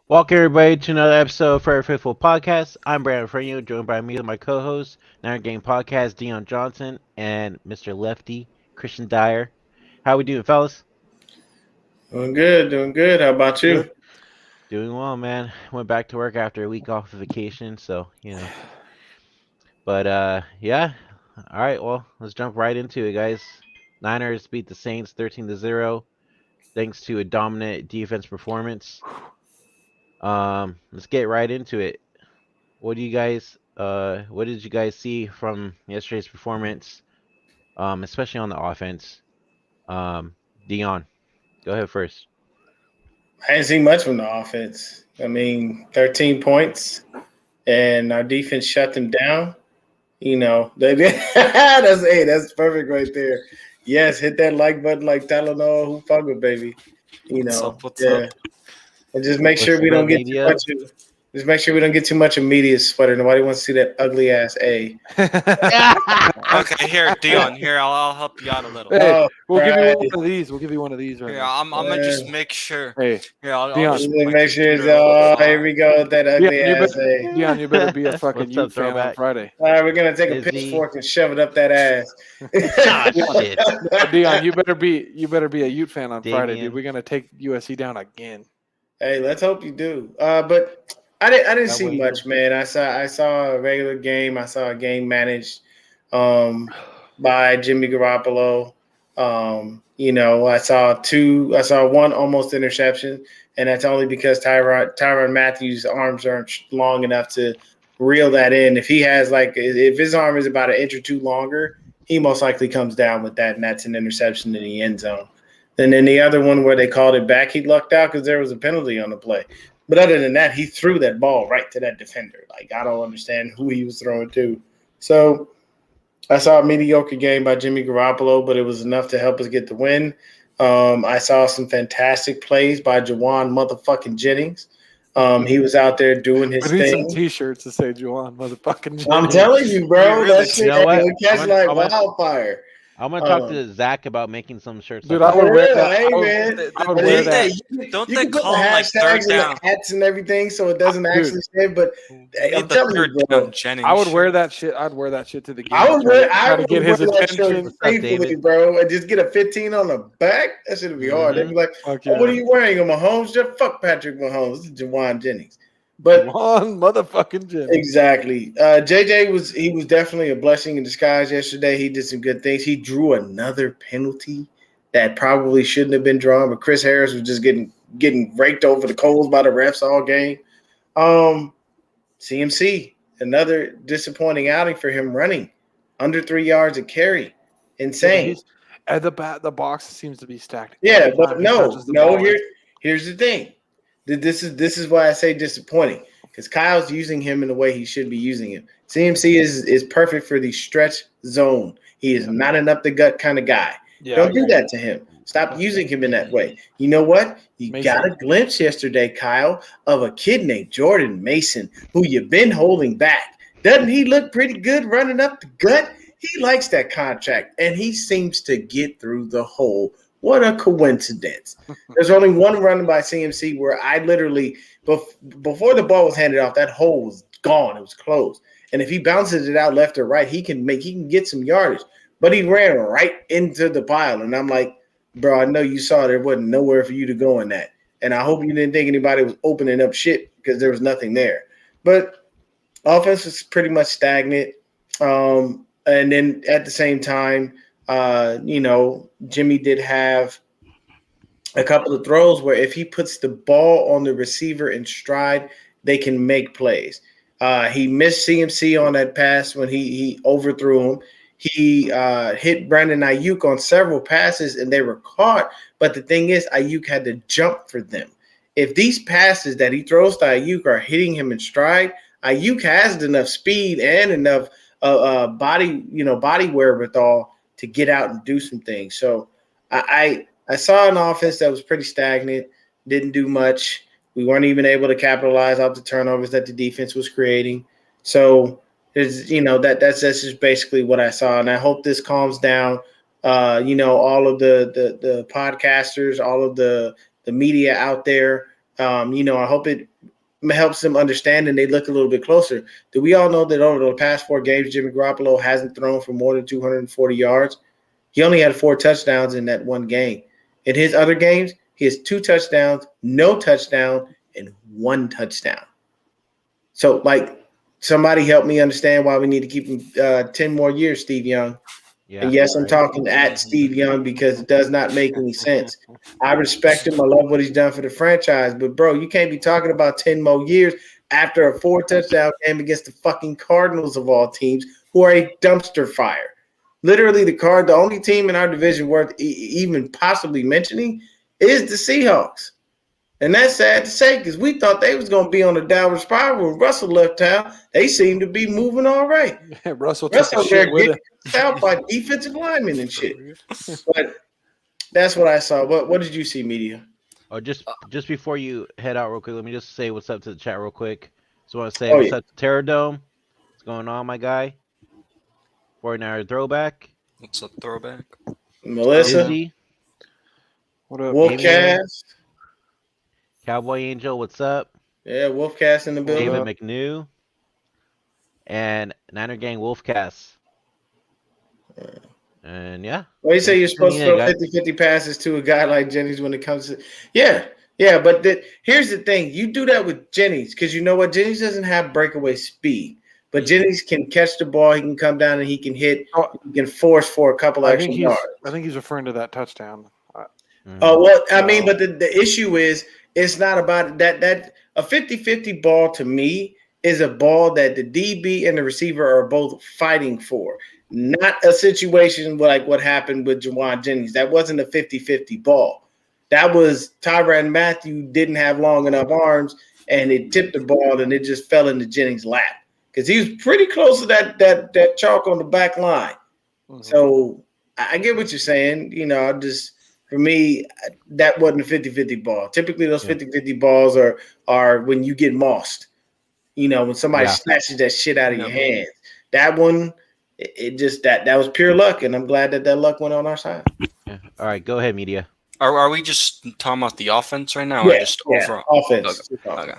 Welcome everybody to another episode of Fair Faithful Podcast. I'm Brandon Freño, joined by me and my co-host, Night Game Podcast, Deon Johnson, and Mr. Lefty, Christian Dyer. How we doing, fellas? Doing good, doing good. How about you? Good. Doing well, man. Went back to work after a week off of vacation, so. But yeah. All right, well, let's jump right into it, guys. Niners beat the Saints 13-0 thanks to a dominant defense performance. Let's get right into it. What did you guys see from yesterday's performance, especially on the offense? Um, Dion, go ahead first. I didn't see much from the offense. 13 points, and our defense shut them down. That's perfect right there. Yes, hit that like button like Tylenol. Who fuck with baby? What's up? And just make What's sure we the don't get media? too much. Just make sure we don't get too much of media sweater. Nobody wants to see that ugly ass A. Okay, here, Dion. Here, I'll help you out a little. Hey, Oh, we'll give you right. one of these. We'll give you one of these right Here, now. I'm gonna just make sure. Hey, Here, I'll Dion. just Make sure it's here we go with that ugly ass A. Dion, you better be a fucking What's up, Ute fan on throwback? Friday. All right, we're gonna take a Is he- pitchfork and shove it up that ass. Ah, shit. Dion, you better be a Ute fan on Friday, Damien. dude. We're gonna take USC down again. Hey, let's hope you do. But I didn't That see way much, man. I saw a regular game. I saw a game managed by Jimmy Garoppolo. I saw one almost interception, and that's only because Tyrann Matthews' arms aren't long enough to reel that in. If his arm is about an inch or two longer, he most likely comes down with that, and that's an interception in the end zone. And then the other one where they called it back, he lucked out because there was a penalty on the play. But other than that, he threw that ball right to that defender. Like, I don't understand who he was throwing to. So I saw a mediocre game by Jimmy Garoppolo, but it was enough to help us get the win. I saw some fantastic plays by Jawan motherfucking Jennings. He was out there doing his We need some thing. T-shirts to say Juwan motherfucking. I'm telling you, bro, Really? that shit You know what? will catch I'm like gonna- wildfire. I'm gonna talk to Zach about making some shirts. Dude, like I would that. wear real, that. hey, I would- man. I would wear that. Don't You they can put call the them like third hashtags down? and the hats and everything so it doesn't Dude. actually say, but We I'm need the telling you, third bro. down Jennings. I would wear that shit. I'd wear that shit to the game. I would try to get his wear that shirt attention. What's up, faithfully, David? bro, and just get a 15 on the back. That should be hard. They'd be like, Fuck "Oh, yeah. what are you wearing? A Mahomes shirt? Fuck Patrick Mahomes. This is Jawan Jennings." But Juwan motherfucking Jennings. exactly, JJ was definitely a blessing in disguise yesterday. He did some good things. He drew another penalty that probably shouldn't have been drawn, but Chris Harris was just getting raked over the coals by the refs all game. CMC, another disappointing outing for him, running under 3 yards a carry. Insane. At the box seems to be stacked. Yeah, Every but time he touches the ball, here's the thing. This is why I say disappointing, because Kyle's using him in the way he should be using him. CMC is perfect for the stretch zone. He is not an up the gut kind of guy. Don't do that to him. Stop using him in that way. You know what? You Mason. got a glimpse yesterday, Kyle, of a kid named Jordan Mason, who you've been holding back. Doesn't he look pretty good running up the gut? He likes that contract, and he seems to get through the hole. What a coincidence. There's only one run by CMC where I literally, before the ball was handed off, that hole was gone. It was closed. And if he bounces it out left or right, he can get some yardage. But he ran right into the pile. And I'm like, bro, I know you saw there wasn't nowhere for you to go in that. And I hope you didn't think anybody was opening up shit because there was nothing there. But offense was pretty much stagnant. And then at the same time, Jimmy did have a couple of throws where if he puts the ball on the receiver in stride, they can make plays. He missed CMC on that pass when he overthrew him. He hit Brandon Ayuk on several passes, and they were caught. But the thing is, Ayuk had to jump for them. If these passes that he throws to Ayuk are hitting him in stride, Ayuk has enough speed and enough body wherewithal to get out and do some things. So I saw an offense that was pretty stagnant, didn't do much. We weren't even able to capitalize off the turnovers that the defense was creating. So that's just basically what I saw, and I hope this calms down. All of the podcasters, all of the media out there. I hope it helps them understand and they look a little bit closer. Do we all know that over the past 4 games, Jimmy Garoppolo hasn't thrown for more than 240 yards? He only had 4 touchdowns in that one game. In his other games, he has 2 touchdowns, no touchdown, and 1 touchdown. So, like, somebody help me understand why we need to keep him 10 more years, Steve Young. Yeah. And yes, I'm right. talking at Steve Young because it does not make any sense. I respect him. I love what he's done for the franchise. But, bro, you can't be talking about 10 more years after a 4-touchdown game against the fucking Cardinals of all teams, who are a dumpster fire. Literally, the only team in our division worth even possibly mentioning is the Seahawks. And that's sad to say because we thought they was going to be on a downward spiral. When Russell left town, they seem to be moving all right. Russell took the Russell shit there with getting it. out by defensive linemen and shit. But that's what I saw. What did you see, media? Oh, just before you head out real quick, let me just say what's up to the chat real quick. So I want to say Oh, what's yeah. up to Terradome. What's going on, my guy? 49er throwback. It's a throwback. Melissa, Izzy, What up? Wolfcast. Cowboy Angel, what's up? Yeah, Wolfcast in the What building. David up? McNew, and Niner Gang Wolfcast. And yeah. Well, you say Thanks you're for supposed to tuning throw in, guys. 50-50 passes to a guy like Jennings when it comes to – yeah, but here's the thing. You do that with Jennings because you know what? Jennings doesn't have breakaway speed. But Jennings can catch the ball. He can come down and he can hit. Oh, He can force for a couple I extra think yards. he's referring to that touchdown. Oh, well, I No. mean, but the issue is it's not about that a 50-50 ball to me is a ball that the DB and the receiver are both fighting for. Not a situation like what happened with Jawan Jennings. That wasn't a 50-50 ball. That was Tyrann Mathieu didn't have long enough arms and it tipped the ball and it just fell into Jennings' lap. Because he was pretty close to that chalk on the back line. Mhm. So I get what you're saying. You know, for me, that wasn't a 50-50 ball. Typically, those 50-50 balls are when you get mossed. You know, when somebody snatches that shit out of your hands. That one, it just that was pure luck, and I'm glad that luck went on our side. Yeah. All right, go ahead, media. Are we just talking about the offense right now, or just overall? Offense. Okay.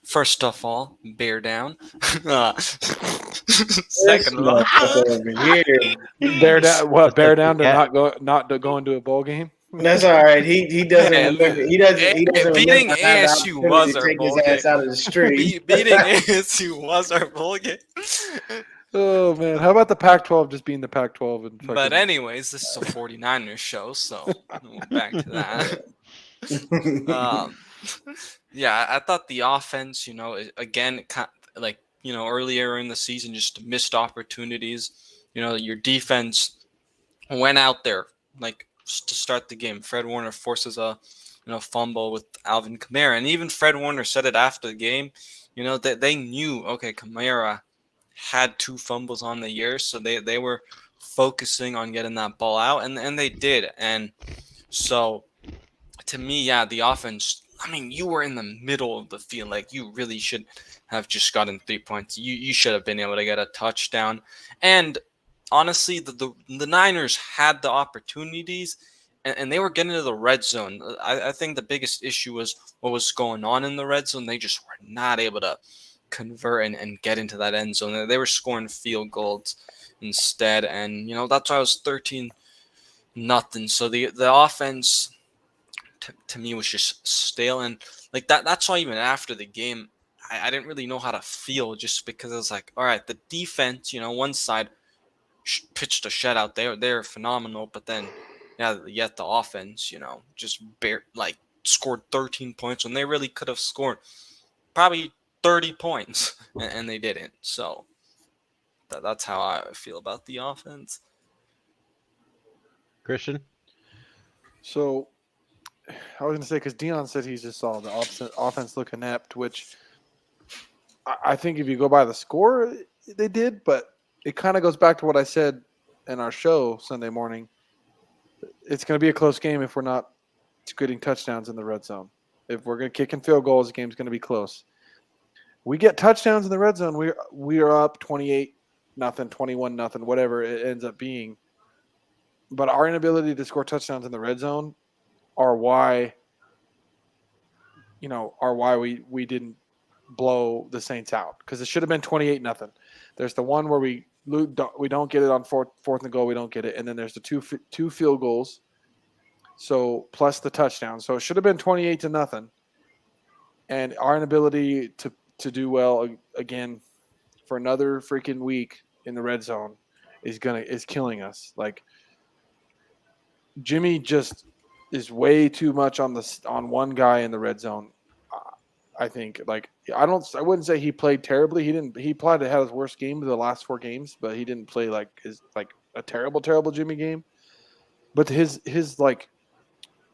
First of all, bear down. Second of all, Bear down to not to go into a bowl game. That's all right. He doesn't remember. He doesn't beating remember have the ASU opportunity was to our take his bowl game. ass out of the street. Beating ASU was our bowl game. Oh man, how about the Pac-12 just being the Pac-12 and fucking... But anyways, this is a 49ers show, so back to that. Yeah, I thought the offense, again, like, earlier in the season, just missed opportunities. Your defense went out there, like, to start the game. Fred Warner forces a, fumble with Alvin Kamara. And even Fred Warner said it after the game, that they knew, okay, Kamara had 2 fumbles on the year, so they were focusing on getting that ball out, and they did. And so, to me, yeah, the offense, I mean, you were in the middle of the field. Like, you really should have just gotten 3 points. You should have been able to get a touchdown. And honestly, the Niners had the opportunities, and they were getting to the red zone. I think the biggest issue was what was going on in the red zone. They just were not able to convert and get into that end zone. They were scoring field goals instead, and that's why I was 13-0. So the offense to me was just stale, and like that's why even after the game I didn't really know how to feel, just because it was like, all right, the defense, one side pitched a shutout. They're phenomenal, but then yet the offense, just scored 13 points when they really could have scored probably 30 points, and they didn't. So that's how I feel about the offense. Christian? So, I was going to say, because Deon said he just saw the offense look inept, which I think if you go by the score, they did, but it kind of goes back to what I said in our show Sunday morning. It's going to be a close game if we're not getting touchdowns in the red zone. If we're going to kick and field goals, the game's going to be close. We get touchdowns in the red zone, we are up 28-0, 21-0, whatever it ends up being. But our inability to score touchdowns in the red zone are why we didn't blow the Saints out because it should have been 28-0. There's the one where we don't get it on fourth and goal, we don't get it, and then there's the two field goals, so plus the touchdown. So it should have been 28-0, and our inability to do well again for another freaking week in the red zone is killing us. Like Jimmy just is way too much on one guy in the red zone. I think I wouldn't say he played terribly. He probably had his worst game of the last 4 games, but he didn't play like a terrible Jimmy game. But his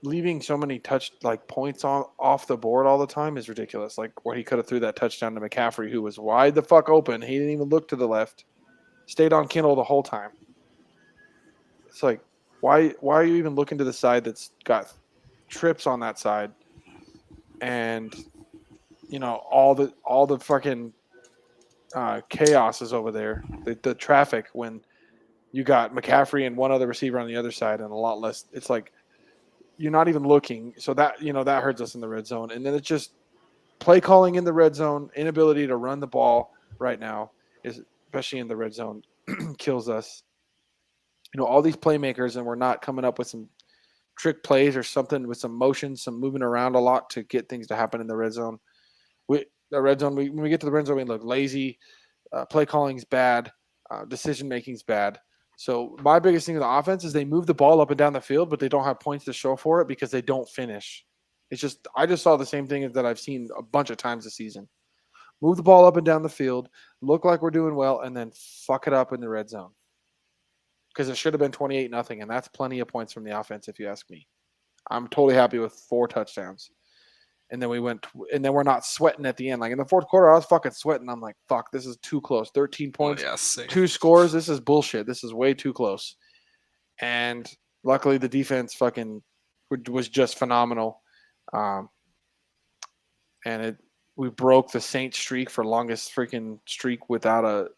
leaving so many points off the board all the time is ridiculous. Like where he could have threw that touchdown to McCaffrey, who was wide the fuck open. He didn't even look to the left. Stayed on Kittle the whole time. It's like, why are you even looking to the side that's got trips on that side? And all the fucking chaos is over there. The traffic when you got McCaffrey and one other receiver on the other side and a lot less. It's like you're not even looking. So that that hurts us in the red zone. And then it's just play calling in the red zone, inability to run the ball right now, especially in the red zone, kills us. All these playmakers, and we're not coming up with some trick plays or something with some motion, some moving around a lot to get things to happen in the red zone. When we get to the red zone, we look lazy. Play calling's bad. Decision making's bad. So my biggest thing with the offense is they move the ball up and down the field, but they don't have points to show for it because they don't finish. I just saw the same thing that I've seen a bunch of times this season. Move the ball up and down the field, look like we're doing well, and then fuck it up in the red zone. Because it should have been 28-0, and that's plenty of points from the offense, if you ask me. I'm totally happy with 4 touchdowns. And then we're not sweating at the end. Like in the fourth quarter, I was fucking sweating. I'm like, fuck, this is too close. 13 points, 2 scores. This is bullshit. This is way too close. And luckily, the defense fucking was just phenomenal. And we broke the Saints streak for longest freaking streak without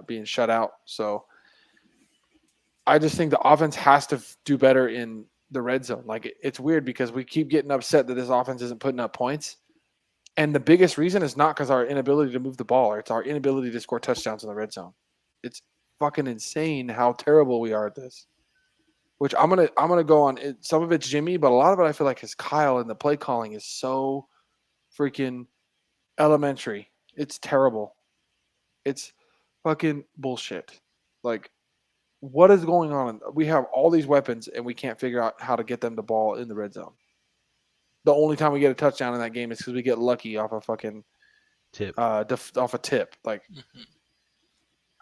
being shut out. So I just think the offense has to do better in the red zone. Like it's weird because we keep getting upset that this offense isn't putting up points. And the biggest reason is not because our inability to move the ball, or it's our inability to score touchdowns in the red zone. It's fucking insane how terrible we are at this. Which I'm gonna go on. Some of it's Jimmy, but a lot of it I feel like is Kyle, and the play calling is so freaking elementary. It's terrible. It's fucking bullshit. Like, what is going on? We have all these weapons, and we can't figure out how to get them the ball in the red zone. The only time we get a touchdown in that game is because we get lucky off a fucking tip. Off a tip. Like,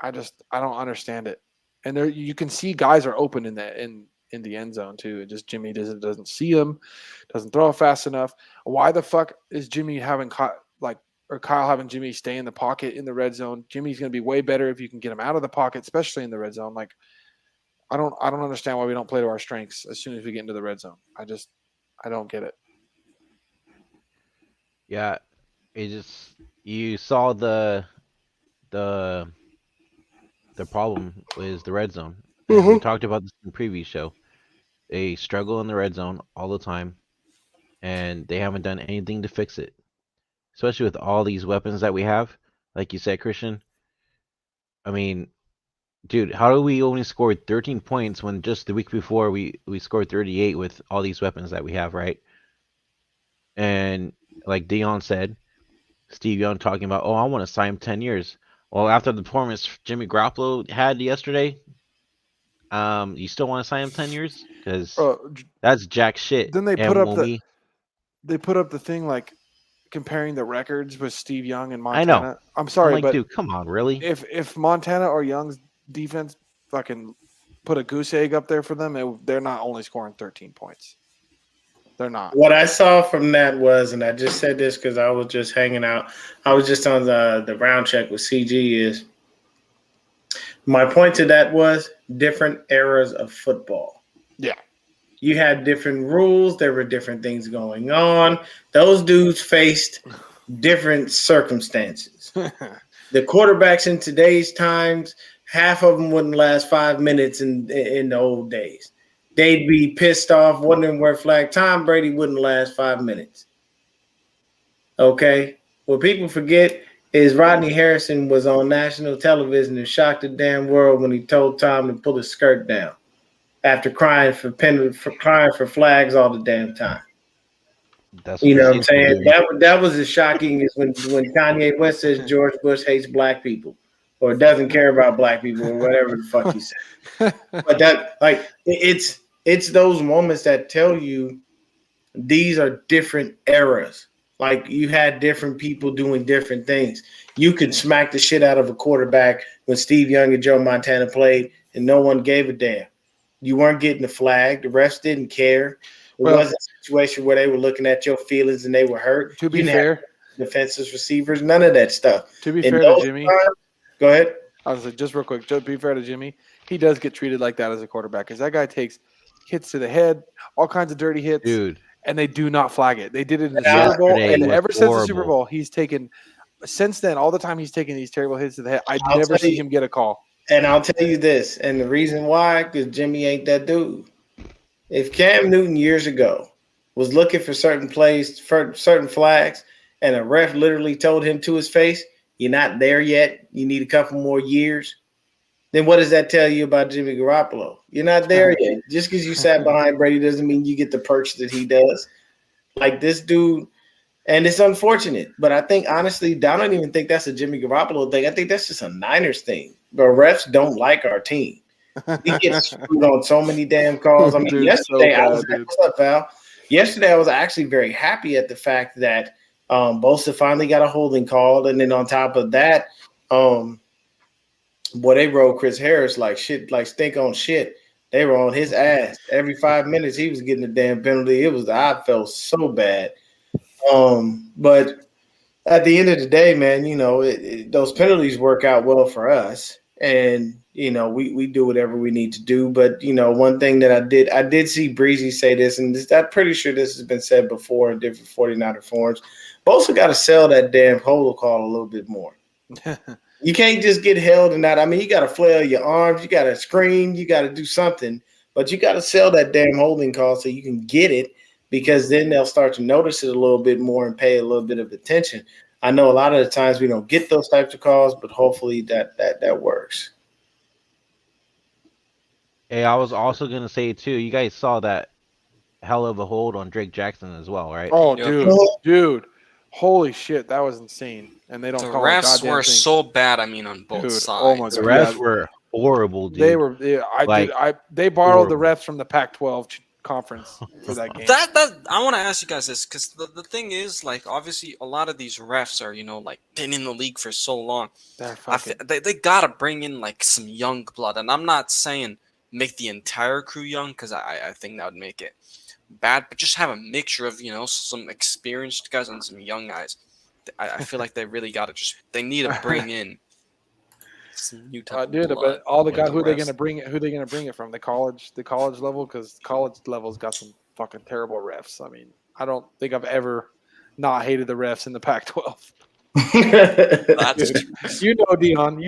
I don't understand it. And there, you can see guys are open in the end zone too. It just Jimmy doesn't see them, doesn't throw it fast enough. Why the fuck is Jimmy having Kyle having Jimmy stay in the pocket in the red zone? Jimmy's going to be way better if you can get him out of the pocket, especially in the red zone. Like, I don't understand why we don't play to our strengths as soon as we get into the red zone. I don't get it. Yeah, you saw the problem is the red zone. And we talked about this in the previous show. They struggle in the red zone all the time, and they haven't done anything to fix it. Especially with all these weapons that we have, like you said, Christian. I mean, dude, how do we only score 13 points when just the week before we scored 38 with all these weapons that we have, right? And like Deon said, Steve Young talking about, oh, I want to sign him 10 years. Well, after the performance Jimmy Garoppolo had yesterday, you still want to sign him 10 years? Because that's jack shit. Then they put up the thing like comparing the records with Steve Young and Montana. I know. I'm sorry, but dude, come on, really? If Montana or Young's defense fucking put a goose egg up there for them, they're not only scoring 13 points. They're not. What I saw from that was, and I just said this because I was just hanging out. I was just on the round check with CG. Is my point to that was different eras of football. Yeah. You had different rules. There were different things going on. Those dudes faced different circumstances. The quarterbacks in today's times, half of them wouldn't last 5 minutes in the old days. They'd be pissed off, wondering where flag. Tom Brady wouldn't last 5 minutes. Okay? What people forget is Rodney Harrison was on national television and shocked the damn world when he told Tom to pull his skirt down after crying for flags all the damn time. That's You what he know what I'm seems to be saying? doing. That was as shocking as when Kanye West says George Bush hates black people or doesn't care about black people or whatever the fuck he said. But that it's those moments that tell you these are different eras. Like you had different people doing different things. You could smack the shit out of a quarterback when Steve Young and Joe Montana played, and no one gave a damn. You weren't getting the flag. The refs didn't care. It wasn't a situation where they were looking at your feelings and they were hurt. To be You didn't fair, have defensive receivers, none of that stuff. to be In fair to those Jimmy, times, go ahead. I was like, just real quick, to be fair to Jimmy, he does get treated like that as a quarterback because that guy takes hits to the head, all kinds of dirty hits, Dude, and they do not flag it. They did it in the Yeah. Super Bowl, Yesterday and was ever since the Super horrible. Bowl, he's taken. Since then, all the time he's taking these terrible hits to the head, I I'll never tell see you- him get a call. And I'll tell you this, and the reason why, because Jimmy ain't that dude. If Cam Newton years ago was looking for certain plays, for certain flags, and a ref literally told him to his face, "You're not there yet. You need a couple more years." Then what does that tell you about Jimmy Garoppolo? You're not there yet. Just because you sat behind Brady doesn't mean you get the perks that he does. Like this dude, and it's unfortunate, but I think honestly, I don't even think that's a Jimmy Garoppolo thing. I think that's just a Niners thing. The refs don't like our team. We get screwed on so many damn calls. I mean, Dude, yesterday so I was bad, dude. what's up, Val? Yesterday I was actually very happy at the fact that Bosa finally got a holding call, and then on top of that, boy, they rolled Chris Harris like shit, like stink on shit. They were on his ass every 5 minutes. He was getting a damn penalty. I felt so bad. But at the end of the day, man, you know, those penalties work out well for us, and you know, we do whatever we need to do. But you know, one thing that I did see Breezy say this, and I'm pretty sure this has been said before in different 49er forums. Bosa got to sell that damn hold call a little bit more. You can't just get held and not. I mean, you got to flail your arms, you got to scream, you got to do something, but you got to sell that damn holding call so you can get it, because then they'll start to notice it a little bit more and pay a little bit of attention. I know a lot of the times we don't get those types of calls, but hopefully that works. Hey, I was also gonna say too, you guys saw that hell of a hold on Drake Jackson as well, right? Oh, Yep. dude, holy shit, that was insane. And they don't The call it refs goddamn were thing. so bad. I mean, on both Dude, sides. oh my The God. refs Yeah. were horrible, dude. They were. Yeah, Like, they borrowed the horrible. refs from the Pac-12 conference for that game. That I want to ask you guys this, because the thing is, like, obviously a lot of these refs are, you know, like been in the league for so long. They're fucking, They gotta bring in like some young blood, and I'm not saying make the entire crew young, because I think that would make it bad, but just have a mixture of, you know, some experienced guys and some young guys. I feel like they really gotta they need to bring in some new type of dude. blood But all the with guys, who they refs. gonna bring it? Who they gonna bring it from? The college level, because college level's got some fucking terrible refs. I mean, I don't think I've ever not hated the refs in the Pac-12. That's Dude, true. you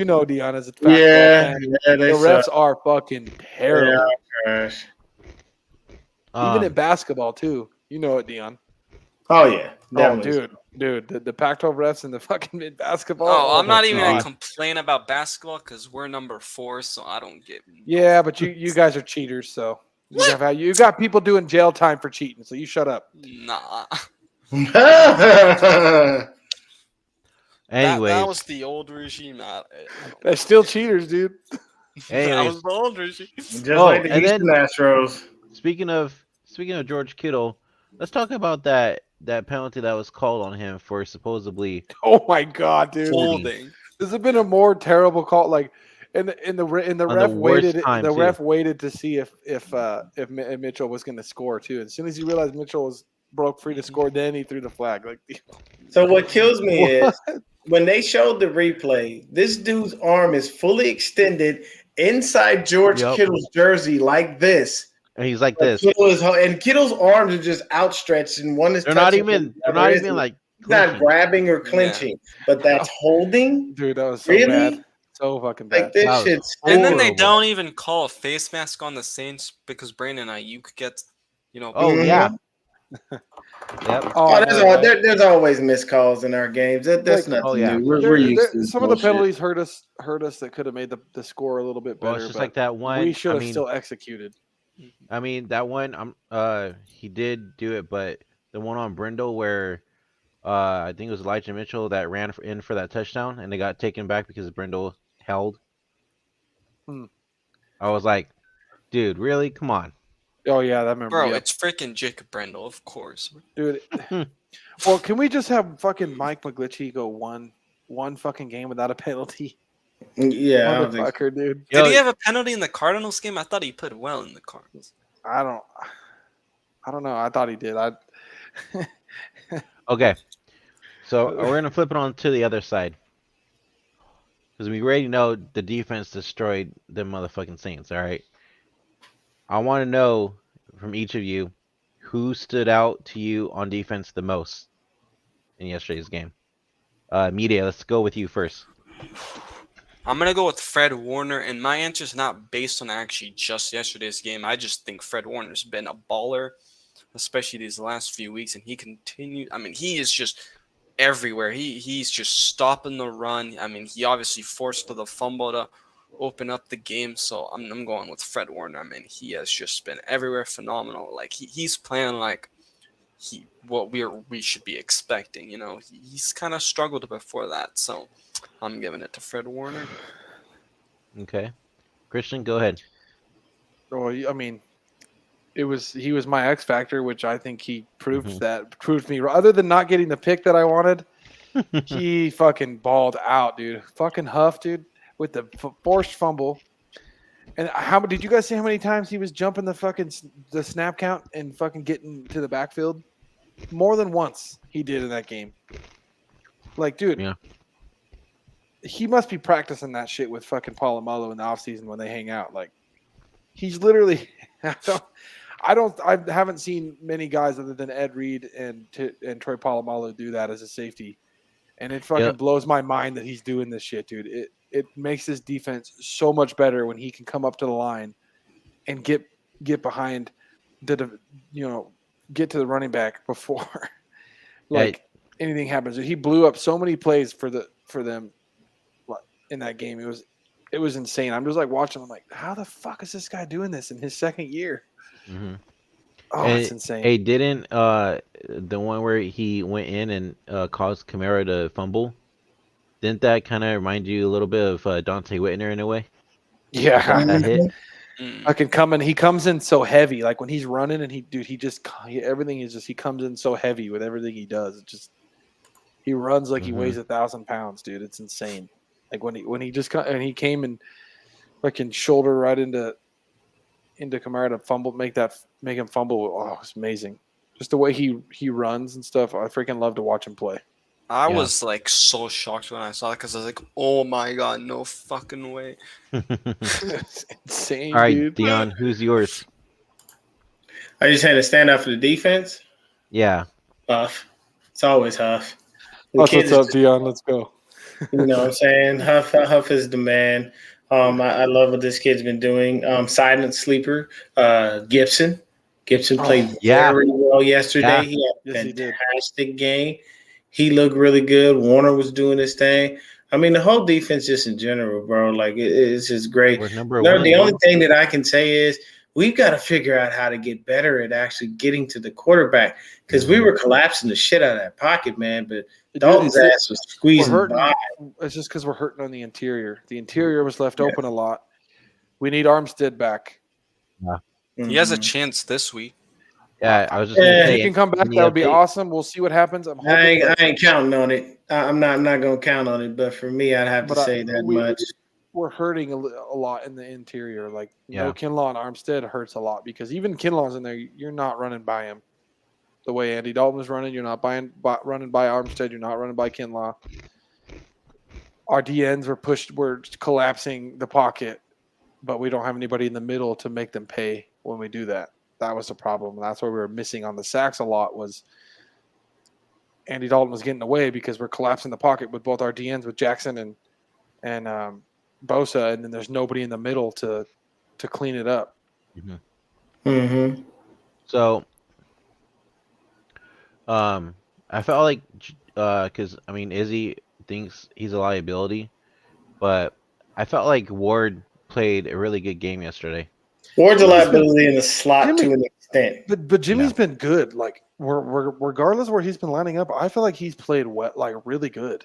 know Dion as a Pac-12 yeah, fan. yeah, The they refs suck. are fucking terrible. Gosh. Even in basketball too. You know it, Dion. Oh yeah, Oh, definitely. dude, the Pac-12 refs in the fucking mid basketball. Oh, I'm my not even God. gonna complain about basketball because we're number 4, so I don't get. Yeah, but you guys are cheaters, so you got people doing jail time for cheating. So you shut up. Nah. Anyways, That was the old regime. They're still cheaters, dude. That anyways. was the old regime. Just Oh, like the and Houston then- Astros. Speaking of George Kittle, let's talk about that penalty that was called on him for supposedly Oh my God, dude. Holding. This has been a more terrible call. Like, and the On the ref worst waited. time, The too. ref waited to see if Mitchell was going to score too. As soon as he realized Mitchell was broke free to score, then he threw the flag. Like, So what kills me is when they showed the replay, this dude's arm is fully extended inside George Yep. Kittle's jersey like this. and he's like But this. and Kittle's arms are just outstretched, and one is They're not touching even the other isn't. like He's not clinching. grabbing or clinching, but that's holding. dude, that was so Really? bad, so fucking bad. Like this That was shit's And then they horrible. don't even call a face mask on the Saints because Brandon Ayuk gets, you know. Oh Mhm. yeah. Yep. Oh, no, there's always missed calls in our games. That's Like, nothing Oh, yeah, new. for We're sure. used to this some of the bullshit. penalties hurt us that could have made the score a little bit Well, better. it's just but like that we one. should I have mean, still executed. that one. He did do it, but the one on Brindle where I think it was Elijah Mitchell that ran in for that touchdown, and they got taken back because Brindle held. Hmm. I was like, dude, really? Come on. Oh yeah, I remember. Bro, Yep. it's freaking Jacob Brendel, of course. Dude. Well, can we just have fucking Mike McGlinchey go one fucking game without a penalty? Yeah, I don't think. Motherfucker, dude. Yo, Did he have a penalty in the Cardinals game? I thought he played well in the Cardinals. I don't know. I thought he did. okay, so we're gonna flip it on to the other side because we already know the defense destroyed the motherfucking Saints. All right, I want to know from each of you who stood out to you on defense the most in yesterday's game. Media, let's go with you first. I'm going to go with Fred Warner, and my answer is not based on actually just yesterday's game. I just think Fred Warner's been a baller, especially these last few weeks, and he continued. I mean, he is just everywhere. He's just stopping the run. I mean, he obviously forced the fumble to open up the game, so I'm going with Fred Warner. I mean, he has just been everywhere, phenomenal. Like he's playing like what we should be expecting. You know, he's kind of struggled before that, so I'm giving it to Fred Warner. Okay, Christian, go ahead. Well, I mean, he was my X factor, which I think he proved me. Other than not getting the pick that I wanted, he fucking balled out, dude. Fucking Huff, dude, with the forced fumble. And did you guys see how many times he was jumping the snap count and fucking getting to the backfield? More than once he did in that game. Like, dude, Yeah. he must be practicing that shit with fucking Polamalu in the offseason when they hang out. Like, he's literally I haven't seen many guys other than Ed Reed and Troy Polamalu do that as a safety. And it fucking blows my mind that he's doing this shit, dude. It makes his defense so much better when he can come up to the line and get behind get to the running back before anything happens. He blew up so many plays for them in that game. It was insane. I'm just like watching. I'm like, how the fuck is this guy doing this in his second year? Mm-hmm. Oh, it's insane. Hey, didn't the one where he went in and caused Kamara to fumble? Didn't that kind of remind you a little bit of Dante Whitner in a way? Yeah, that hit. I can come in. He comes in so heavy. Like when he's running and he everything is just he comes in so heavy with everything he does. It just he runs like he weighs 1,000 pounds, dude. It's insane. Like when he came and fucking shoulder right into Kamara to fumble, make him fumble. Oh, it's amazing. Just the way he runs and stuff. I freaking love to watch him play. I was like so shocked when I saw it because I was like, oh my god, no fucking way. It's insane, All right, dude. Deon, who's yours? Are you saying to stand up for the defense? Yeah. Huff. It's always Huff. What's up, Deon? Let's go. You know what I'm saying? Huff is the man. I love what this kid's been doing. Silent sleeper, Gibson. Gibson played very well yesterday. Yeah. He had a fantastic game. He looked really good. Warner was doing his thing. I mean, the whole defense just in general, bro, like it's just great. We're number one. The only thing that I can say is we've got to figure out how to get better at actually getting to the quarterback because we were collapsing the shit out of that pocket, man. But Dalton's ass was squeezing by. It's just because we're hurting on the interior. The interior was left open a lot. We need Armstead back. Yeah. He has a chance this week. Yeah, I was just gonna say, if he can come back, that would be awesome. We'll see what happens. I'm hoping I ain't counting on it. I'm not gonna count on it. But for me, I'd have to say that much. We're hurting a lot in the interior. Like no Kinlaw and Armstead hurts a lot because even Kinlaw's in there. You're not running by him the way Andy Dalton was running. You're not running by Armstead. You're not running by Kinlaw. Our DNs we're collapsing the pocket, but we don't have anybody in the middle to make them pay when we do that. That was the problem. That's why we were missing on the sacks a lot was Andy Dalton was getting away because we're collapsing the pocket with both our DNs with Jackson and Bosa, and then there's nobody in the middle to clean it up. So I felt like, because I mean, Izzy thinks he's a liability, but I felt like Ward played a really good game yesterday. Ward's a Jimmy's been liability in the slot Jimmy, to an extent. but Jimmy's Yeah. been good. Like we're regardless where he's been lining up, I feel like he's played really good.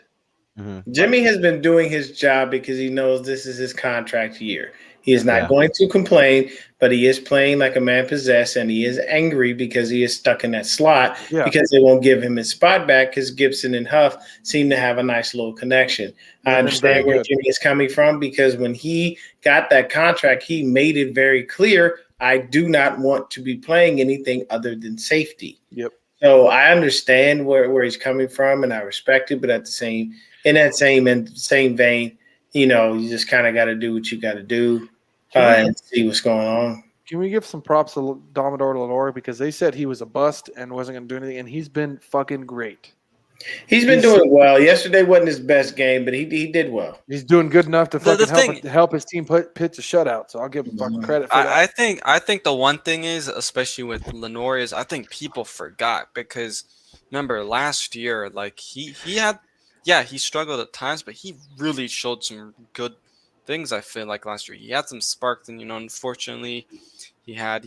Jimmy has been doing his job because he knows this is his contract year. He is not Yeah. going to complain, but he is playing like a man possessed, and he is angry because he is stuck in that slot Yeah. because they won't give him his spot back because Gibson and Huff seem to have a nice little connection. They've I been understand very where good. Jimmy is coming from because when he got that contract, he made it very clear, I do not want to be playing anything other than safety. Yep. So I understand where he's coming from, and I respect it. But at the same, in that same vein, you know, you just kind of got to do what you got to do and see what's going on. Can we give some props to Domador Lenore because they said he was a bust and wasn't going to do anything, and he's been fucking great. He's been doing well. Yesterday wasn't his best game, but he did well. He's doing good enough to The fucking thing- help his team pitch a shutout. So I'll give him fucking credit for that. I think the one thing is, especially with Lenore, is I think people forgot because remember last year, like he had, yeah, he struggled at times, but he really showed some good things. I feel like last year he had some sparks, and unfortunately, he had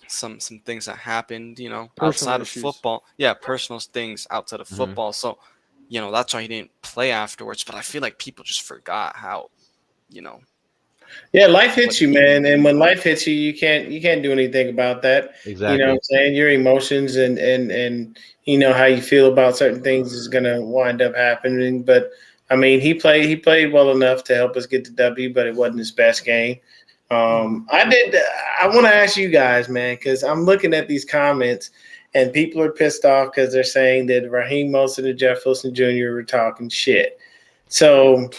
some things that happened, Personal outside issues. of football. Yeah, personal things outside of football. So, that's why he didn't play afterwards. But I feel like people just forgot how, Yeah, life hits you, man, and when life hits you, you can't do anything about that. Exactly. You know what I'm saying? Your emotions and you know how you feel about certain things is gonna wind up happening. But I mean, he played well enough to help us get the W, but it wasn't his best game. I want to ask you guys, man, because I'm looking at these comments and people are pissed off because they're saying that Raheem Mostert and Jeff Wilson Jr. were talking shit. So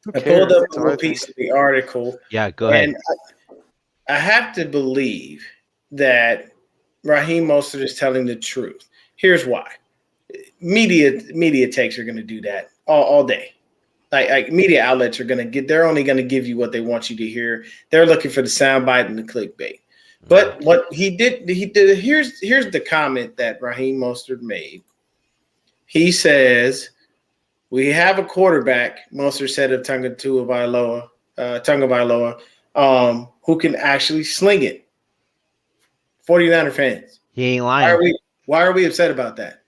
Who I pulled cares? up a That's all little I think. piece of the article, Yeah, go ahead. and I have to believe that Raheem Mostert is telling the truth. Here's why: media takes are going to do that all day. Like media outlets are they're only going to give you what they want you to hear. They're looking for the soundbite and the clickbait. But what he did, here's the comment that Raheem Mostert made. He says, we have a quarterback, Mostert said of Tagovailoa, who can actually sling it. 49er fans. He ain't lying. Why are we upset about that?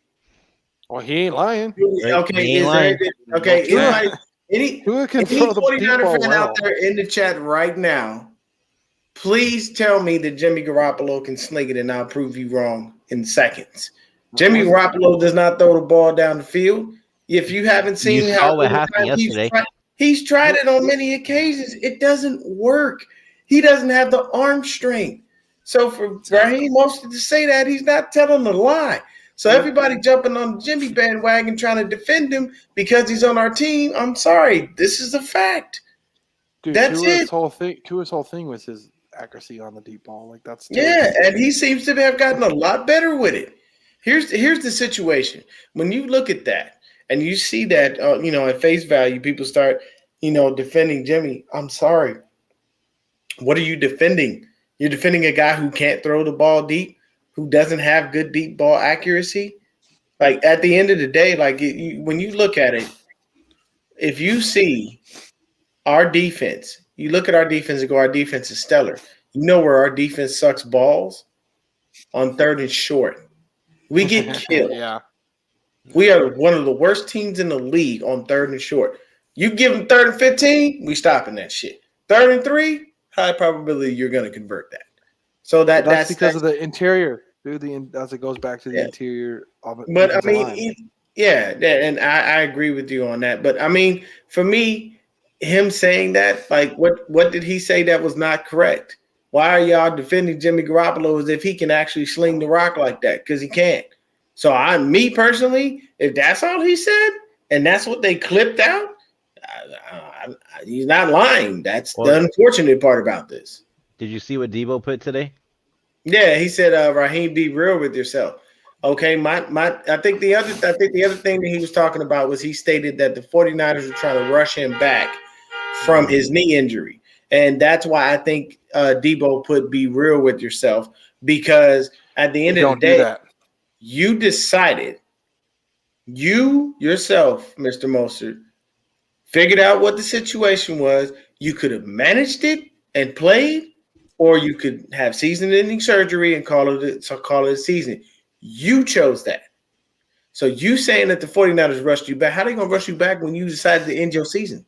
Well, he ain't lying. Okay, He ain't is lying. there okay? Okay. Any Tua can 49er ball fan well. out there in the chat right now, please tell me that Jimmy Garoppolo can sling it, and I'll prove you wrong in seconds. Jimmy Garoppolo does not throw the ball down the field. If you haven't seen You how saw what many happened times yesterday. he's tried it on many occasions. It doesn't work. He doesn't have the arm strength. So for Raheem Mostert to say that, he's not telling a lie. So everybody jumping on the Jimmy bandwagon trying to defend him because he's on our team. I'm sorry. This is a fact. Dude, That's it. Tua's whole thing was his accuracy on the deep ball. Like that's Yeah, and he seems to have gotten a lot better with it. Here's the situation. When you look at that and you see that, at face value, people start, defending Jimmy. I'm sorry. What are you defending? You're defending a guy who can't throw the ball deep, who doesn't have good deep ball accuracy. Like at the end of the day, like when you look at it, if you see our defense, you look at our defense and go, our defense is stellar. You know where our defense sucks balls? On third and short. We get killed. Yeah. We are one of the worst teams in the league on third and short. You give them 3rd and 15, we stopping that shit. 3rd and 3, high probability you're going to convert that. So That's because of the interior, dude. As it goes back to the interior of it. But I mean, and I agree with you on that. But I mean, for me, him saying that, like, what did he say that was not correct? Why are y'all defending Jimmy Garoppolo as if he can actually sling the rock like that? Because he can't. So me personally, if that's all he said and that's what they clipped out, he's not lying. That's the unfortunate part about this. Did you see what Debo put today? Yeah, he said, Raheem, be real with yourself. Okay, I think the other thing that he was talking about was he stated that the 49ers were trying to rush him back from his knee injury. And that's why I think Debo put be real with yourself, because at the end of the day, You decided, you yourself, Mr. Mostert, figured out what the situation was. You could have managed it and played, or you could have season-ending surgery and call it a season. You chose that. So you saying that the 49ers rushed you back, how are they going to rush you back when you decided to end your season?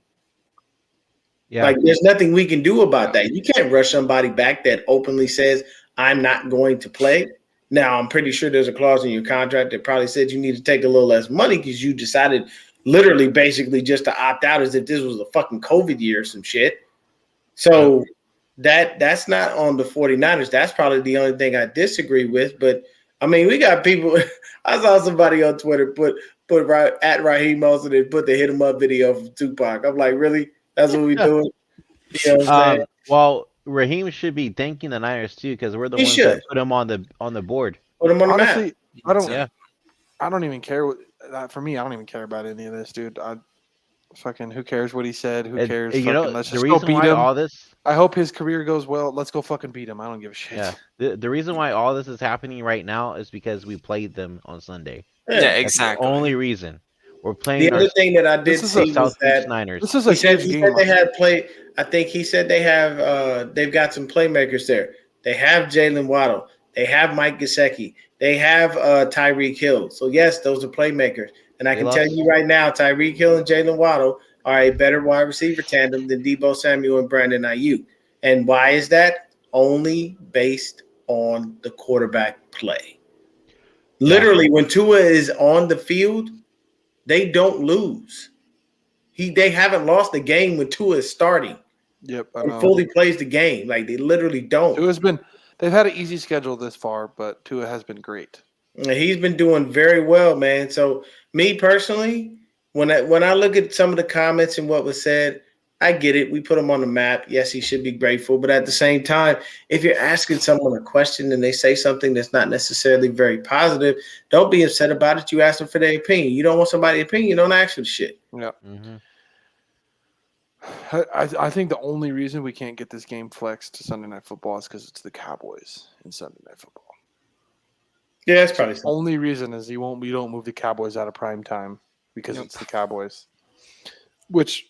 Yeah. Like, there's nothing we can do about that. You can't rush somebody back that openly says, I'm not going to play. Now, I'm pretty sure there's a clause in your contract that probably said you need to take a little less money because you decided literally basically just to opt out as if this was a fucking COVID year or some shit. So that's not on the 49ers. That's probably the only thing I disagree with. But, I mean, we got people – I saw somebody on Twitter put at Raheem Mostert and put the hit him up video from Tupac. I'm like, really? That's what we doing? You know what I'm saying? Well, Raheem should be thanking the Niners too because we're the ones that put him on the board. Put him on the Honestly, map. I don't even care. For me, I don't even care about any of this, dude. Who cares what he said? Who cares? Let's just go beat him. All this, I hope his career goes well. Let's go fucking beat him. I don't give a shit. Yeah. The reason why all this is happening right now is because we played them on Sunday. Yeah, exactly. That's the only reason. We're playing the other thing that I did see was that Niners. This is a huge game. They had play. I think he said they have. They've got some playmakers there. They have Jalen Waddle. They have Mike Gesicki. They have Tyreek Hill. So yes, those are playmakers. And I can tell you right now, Tyreek Hill and Jalen Waddle are a better wide receiver tandem than Deebo Samuel and Brandon Ayuk. And why is that? Only based on the quarterback play. Literally, when Tua is on the field, they don't lose. They haven't lost the game when Tua is starting. Yep, I and know. fully plays the game. Like, they literally don't. They've had an easy schedule this far, but Tua has been great. He's been doing very well, man. So me personally, when I look at some of the comments and what was said, I get it. We put him on the map. Yes, he should be grateful. But at the same time, if you're asking someone a question and they say something that's not necessarily very positive, don't be upset about it. You ask them for their opinion. You don't want somebody's opinion, don't ask for the shit. Yeah. Mm-hmm. I think the only reason we can't get this game flexed to Sunday Night Football is because it's the Cowboys in Sunday Night Football. Yeah, that's probably the only reason is we don't move the Cowboys out of prime time because it's the Cowboys, which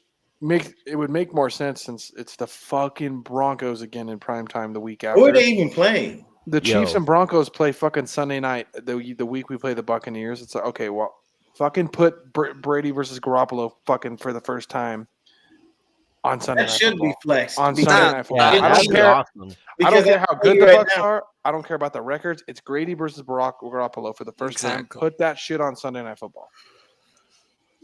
it would make more sense since it's the fucking Broncos again in prime time the week after. Who are they even playing? The Chiefs and Broncos play fucking Sunday night the week we play the Buccaneers. It's like, okay, well, fucking put Brady versus Garoppolo fucking for the first time on Sunday That Night should Football. be flexed. On Sunday Night Football. Yeah, I don't care. Awesome. I don't care how good the Bucs are. I don't care about the records. It's Grady versus Garoppolo for the first time. Put that shit on Sunday Night Football.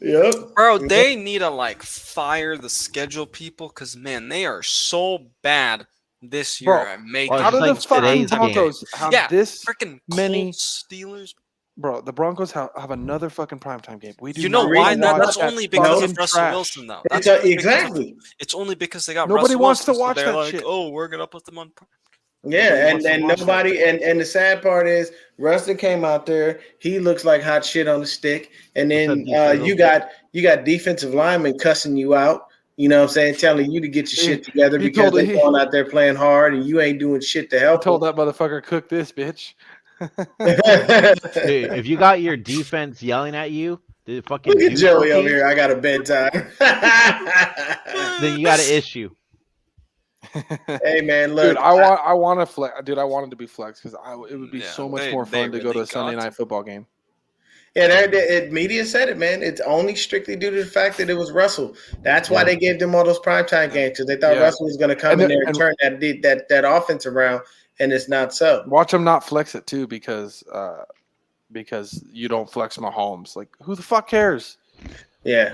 Yep. Bro, they need to fire the schedule people because man, they are so bad this year at making. How do the fucking Broncos have this freaking many Steelers? Bro, the Broncos have another fucking primetime game. We do. You know why? That's only because of Russell Wilson, though. That's exactly. It's only because they got nobody Russell wants Wilson, to watch so that shit. Oh, we're gonna put them on. Yeah, and nobody and the sad part is Rustin came out there. He looks like hot shit on the stick, and then you got defensive linemen cussing you out. You know what I'm saying? Telling you to get your shit together because they're going out there playing hard and you ain't doing shit to help. Told that motherfucker cook this bitch. Dude, if you got your defense yelling at you, the fucking look at Joey over here. I got a bedtime. Then you got an issue. Hey man, look, dude, I want to flex. Dude, I wanted to be flexed because it would be so much more fun to go to a Sunday Night Football game. Yeah, media said it, man. It's only strictly due to the fact that it was Russell. That's why they gave them all those primetime games because they thought Russell was going to come in there and turn that offense around, and it's not so. Watch them not flex it too because you don't flex Mahomes. Like, who the fuck cares? Yeah.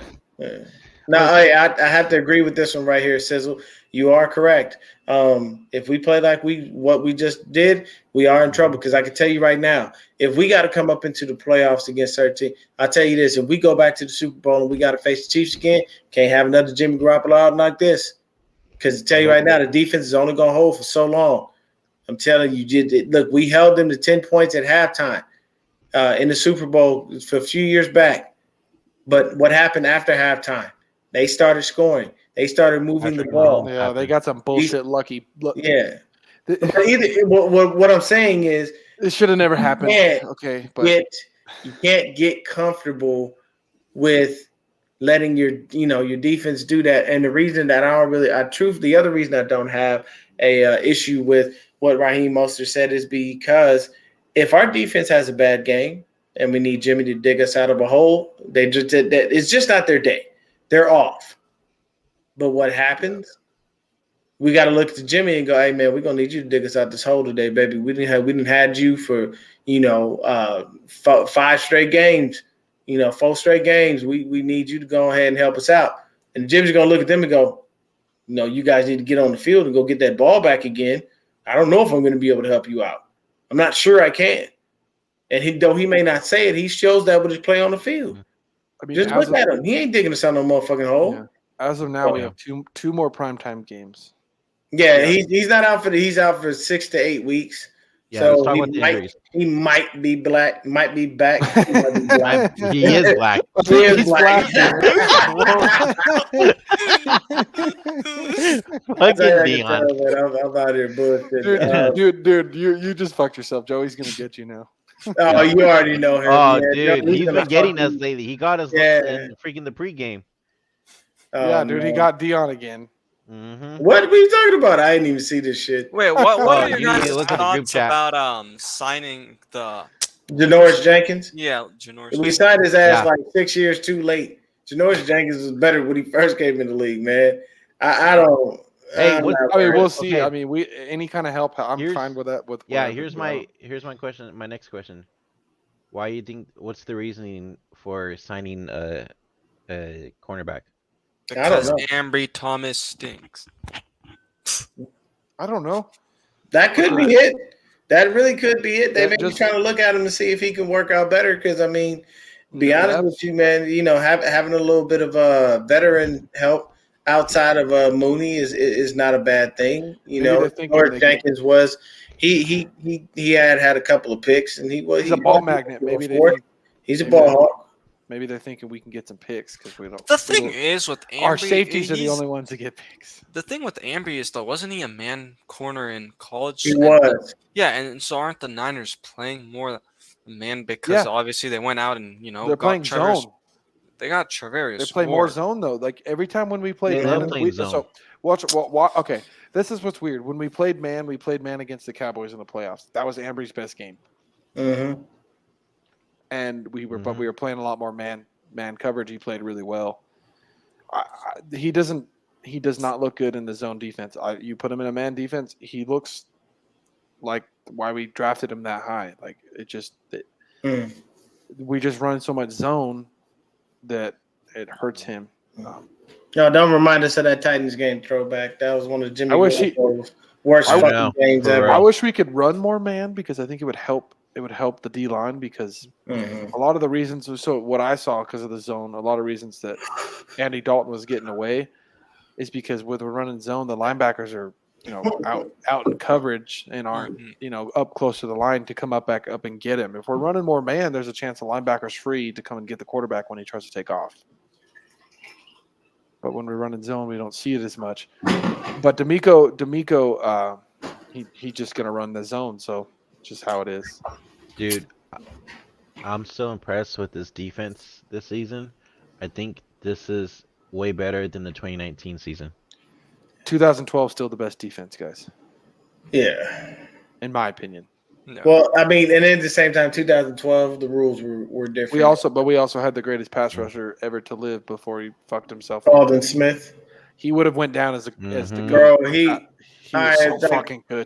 No, I have to agree with this one right here, Sizzle. You are correct. If we play like what we just did, we are in trouble because I can tell you right now, if we got to come up into the playoffs against certain, I'll tell you this, if we go back to the Super Bowl and we got to face the Chiefs again, can't have another Jimmy Garoppolo out like this. Because I tell you right now, the defense is only going to hold for so long. I'm telling you, look, we held them to 10 points at halftime in the Super Bowl for a few years back. But what happened after halftime? They started scoring. They started moving the ball. Yeah, they got some bullshit lucky. Yeah. But what I'm saying is It should have never happened. can't Okay, but you can't get comfortable with letting your defense do that. And the reason that the other reason I don't have a issue with what Raheem Mostert said is because if our defense has a bad game and we need Jimmy to dig us out of a hole, it's just not their day. They're off. But what happens? We got to look to Jimmy and go, hey man, we're gonna need you to dig us out this hole today, baby. We didn't had you for 5 straight games, 4 straight games. We need you to go ahead and help us out. And Jimmy's gonna look at them and go, you guys need to get on the field and go get that ball back again. I don't know if I'm going to be able to help you out. I'm not sure I can. And though he may not say it, he shows that with his play on the field. I mean, just look at him. He ain't digging us out no motherfucking hole. Yeah. As of now, we have two more primetime games. Yeah, he's not out he's out for 6 to 8 weeks. Yeah, so he might be black, might be back. He is black. He is black. I'm out here bullshit. Dude, you just fucked yourself. Joey's gonna get you now. Oh, you already know him. Oh, yeah, dude, he's been getting us lately. He got us in freaking the pregame. Yeah, dude, he got Deon again. Mm-hmm. What were you talking about? I didn't even see this shit. Wait, what are your guys' thoughts about signing the Janoris Jenkins? Yeah, Janoris. We signed his ass like 6 years too late. Janoris Jenkins was better when he first came in the league, man. I don't. Hey, we'll see. Okay. I mean, any kind of help. I'm fine with that. Here's my question. My next question. Why you think? What's the reasoning for signing a cornerback? Because Ambry Thomas stinks. I don't know. That could be it. That really could be it. They may be trying to look at him to see if he can work out better. Because I mean, be honest with you, man. Having a little bit of veteran help outside of Mooney is not a bad thing. George Jenkins was he had a couple of picks and he's a ball magnet. Maybe he's a ball hawk. Maybe they're thinking we can get some picks because we don't. The thing is with Ambry, our safeties are the only ones that get picks. The thing with Ambry is though, wasn't he a man corner in college? He was. And so aren't the Niners playing more man because obviously they went out and they're playing zone. They got Travarius. They play more zone though. Like every time when we played man, so watch. Okay, this is what's weird. When we played man against the Cowboys in the playoffs. That was Ambry's best game. Mm-hmm. And we were playing a lot more man coverage. He played really well. He does not look good in the zone defense. You put him in a man defense, he looks like why we drafted him that high. Like we just run so much zone that it hurts him. No, don't remind us of that Titans game throwback. That was one of Jimmy worst fucking games ever. I wish we could run more man because I think it would help. It would help the D line because a lot of the reasons. So what I saw because of the zone, a lot of reasons that Andy Dalton was getting away is because with we're running zone, the linebackers are out in coverage and aren't up close to the line to come back up and get him. If we're running more man, there's a chance the linebacker's free to come and get the quarterback when he tries to take off. But when we're running zone, we don't see it as much. But D'Amico, he's just gonna run the zone, so. Just how it is. Dude, I'm so impressed with this defense this season. I think this is way better than the 2019 season. 2012 still the best defense, guys. Yeah. In my opinion. No. Well, I mean, and at the same time, 2012, the rules were different. We also had the greatest pass rusher ever to live before he fucked himself up. Alden Smith. He would have went down as the bro. He was so fucking good.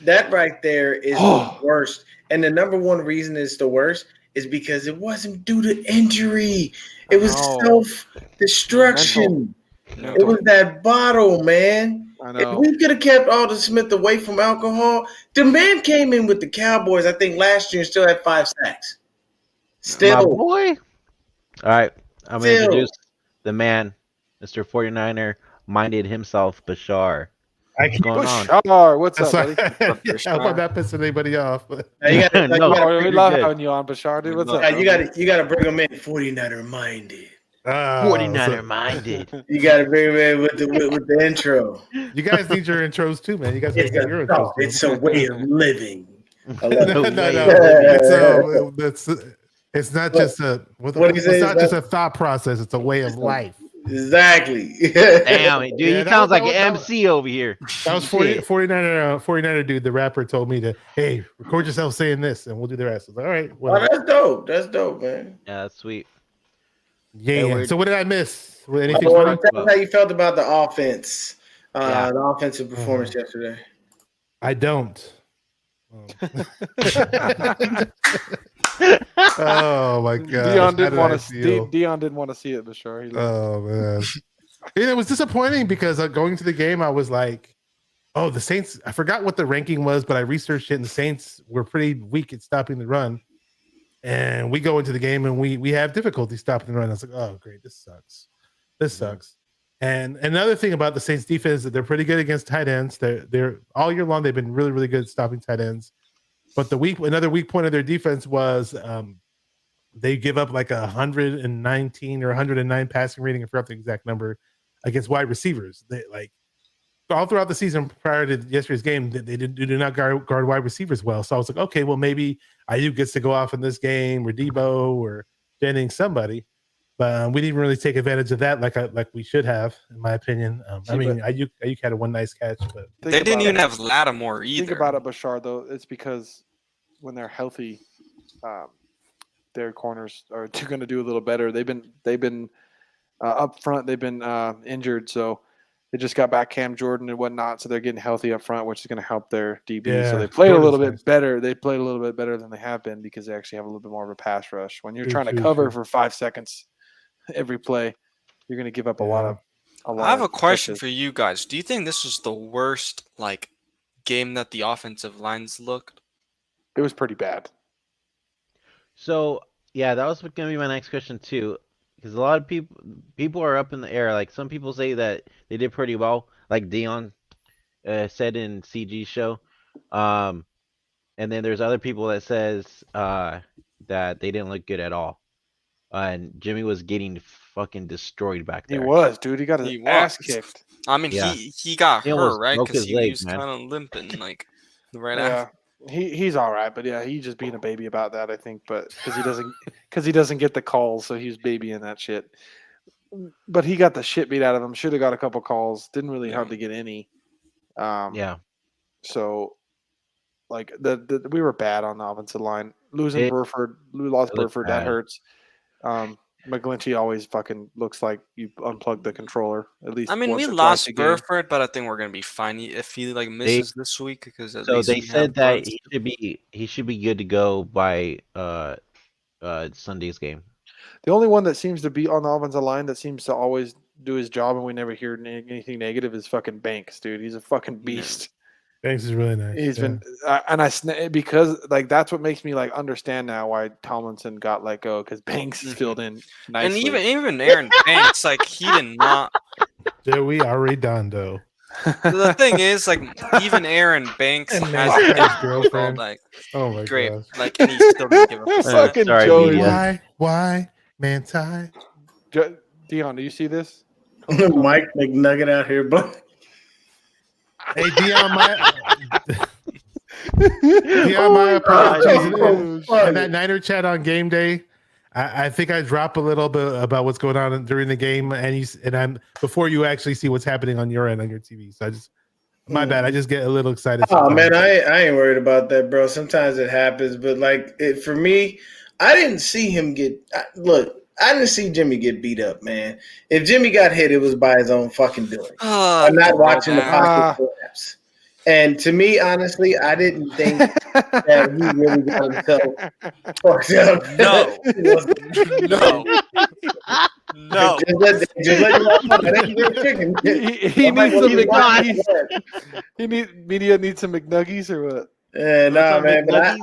That right there is the worst. And the number one reason it's the worst is because it wasn't due to injury. It was self-destruction. It was that bottle, man. I know. If we could have kept Alden Smith away from alcohol, the man came in with the Cowboys, I think, last year and still had 5 sacks. Still. My boy. All right. I'm going to introduce the man, Mr. 49er, minded himself, Bashar. What's going on? Bashar, what's up, buddy? I hope I'm not pissing anybody off. But we love having you on, Bashar, dude. What's up? You got to bring him in. 49er minded. 49er minded. You got to bring him in with the intro. You guys need your intros too, man. You guys need your intros. It's a way of living. No no, way. It's not What- just a. what do you It's say? not just a thought process. It's a way of life. Exactly. Damn, dude, Yeah, he that sounds was- like that an was- MC over here. That was Shit. 49er dude. The rapper told me to, hey, record yourself saying this, and we'll do the rest. I was like, all right, Oh, whatever. that's dope. That's dope, man. Yeah, that's sweet. Yeah. Edward. So what did I miss? Anything Well, funny? Tell us how you felt about the offense, Yeah. the offensive performance yesterday. I don't. Oh my god! Deon didn't want to. Deon didn't want to see it, but sure. He Oh man, it was disappointing because going to the game, I was like, "Oh, the Saints." I forgot what the ranking was, but I researched it, and the Saints were pretty weak at stopping the run. And we go into the game, and we have difficulty stopping the run. I was like, "Oh, great, this sucks. This sucks." And another thing about the Saints defense is that they're pretty good against tight ends. They're all year long they've been really, really good at stopping tight ends. But another weak point of their defense was they give up like 119 or 109 passing rating. I forgot the exact number against wide receivers. They like all throughout the season prior to yesterday's game, they do not guard wide receivers well. So I was like, okay, well maybe Ayuk gets to go off in this game, or Debo, or Jennings, somebody. But we didn't really take advantage of that like we should have, in my opinion. Ayuk had one nice catch, but They didn't even have Lattimore either. Think about it, Bashar, though. It's because when they're healthy, their corners are going to do a little better. They've been up front. They've been injured, so they just got back Cam Jordan and whatnot. So they're getting healthy up front, which is going to help their DB. Yeah, so they played Jordan's a little bit nice. better. They played a little bit better than they have been because they actually have a little bit more of a pass rush. When you're trying to cover for 5 seconds every play, you're going to give up a lot. I have a question catches. for you guys. Do you think this was the worst game that the offensive lines looked? It was pretty bad. So yeah, that was going to be my next question too, because a lot of people are up in the air. Like some people say that they did pretty well, like Deon said in CG's show, and then there's other people that says that they didn't look good at all, and Jimmy was getting fucking destroyed back there. He was, dude. He got his ass kicked. I mean, Yeah. he got He hurt, almost right? broke Because his he leg, was man. kind of limping, right Yeah, after. he's all right, but yeah, he's just being a baby about that, I think. But because he doesn't get the calls, so he's babying that shit. But he got the shit beat out of him. Should have got a couple calls. Didn't really hardly get any. Yeah. So, we were bad on the offensive line. Losing It- Burford, we lost it looked Burford. That bad. hurts. McGlinchey always fucking looks like you unplugged the controller at least. I mean, once we or lost twice a game. Burford, but I think we're gonna be fine if he misses this week because at So least they we said have that runs. he should be good to go by Sunday's game. The only one that seems to be on the offensive line that seems to always do his job and we never hear anything negative is fucking Banks, dude. He's a fucking beast. Banks is really nice. He's yeah. been because that's what makes me understand now why Tomlinson got let go because Banks is filled in nicely. And even Aaron Banks, he did not. Joey Arredondo. The thing is, even Aaron Banks And has nice been girlfriend. called, Oh my great, gosh. and he still didn't give up a snap. Fucking Sorry, Joey. media. Why, Manti? Deon, do you see this? Mike McNugget out here, but Hey, Deon, my apologies. In that Niner chat on game day, I think I drop a little bit about what's going on during the game, and I'm before you actually see what's happening on your end on your TV. So my bad. I just get a little excited. Oh sometimes. man, I ain't worried about that, bro. Sometimes it happens, but for me, I didn't see him get. I didn't see Jimmy get beat up, man. If Jimmy got hit, it was by his own fucking doing. I'm not watching the pocket collapse. And to me, honestly, I didn't think that he really got himself fucked up. No. Just let him know that ain't good chicken. He needs some McNuggies. Media needs some McNuggies or what? Nah, man. But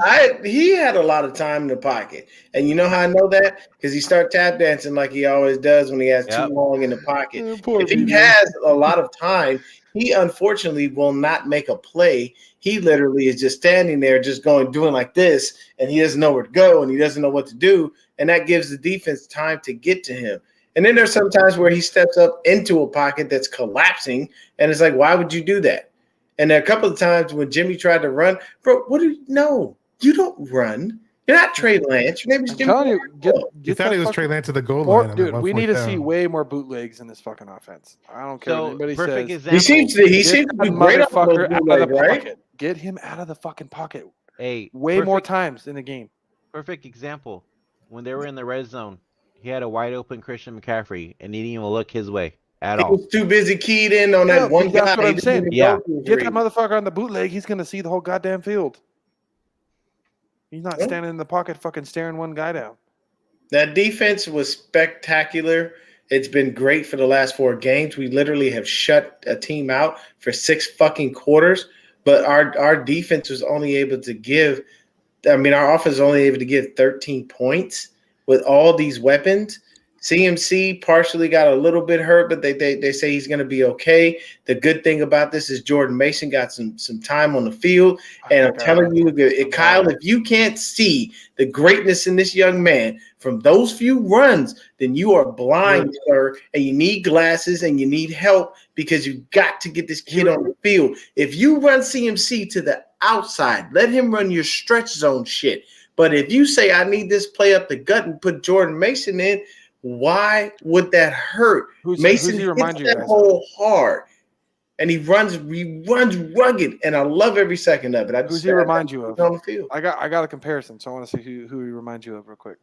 he had a lot of time in the pocket, and you know how I know that because he started tap dancing like he always does when he has too long in the pocket. If he has a lot of time, he unfortunately will not make a play. He literally is just standing there, just doing like this, and he doesn't know where to go, and he doesn't know what to do, and that gives the defense time to get to him. And then there's some times where he steps up into a pocket that's collapsing, and it's like, why would you do that? And there are a couple of times when Jimmy tried to run, bro, no, you don't run. You're not Trey Lance. Your name is I'm Jimmy. telling you, Garoppolo. You get thought that he was fucking- Trey Lance to the goal Or, line. on that dude, one we need fourth to see down. way more bootlegs in this fucking offense. I don't care what So anybody perfect says. example. He seems to Get be that great on those motherfucker out of bootlegs, the right? pocket. Get him out of the fucking pocket Hey, way more times in the game. perfect example. When they were in the red zone, he had a wide open Christian McCaffrey and he didn't even look his way at He all. was too busy keyed in on Yeah, that one guy. that's what He I'm didn't saying. even Yeah. go to his Get read. that motherfucker on the bootleg. He's going to see the whole goddamn field. He's not Yeah. standing in the pocket fucking staring one guy down. That defense was spectacular. It's been great for the last 4 games. We literally have shut a team out for 6 fucking quarters, but our defense was only able to give – I mean, our offense was only able to give 13 points with all these weapons. CMC partially got a little bit hurt, but they say he's going to be okay. The good thing about this is Jordan Mason got some time on the field. And I'm telling you, Kyle, if you can't see the greatness in this young man from those few runs, then you are blind, sir, and you need glasses and you need help because you've got to get this kid on the field. If you run CMC to the outside, let him run your stretch zone shit. But if you say, I need this play up the gut and put Jordan Mason in, why would that hurt? Mason who's he hits remind you that guys hole hard, and he runs rugged, and I love every second of it. Who's he remind you of? On the field. I got a comparison, so I want to see who he reminds you of real quick.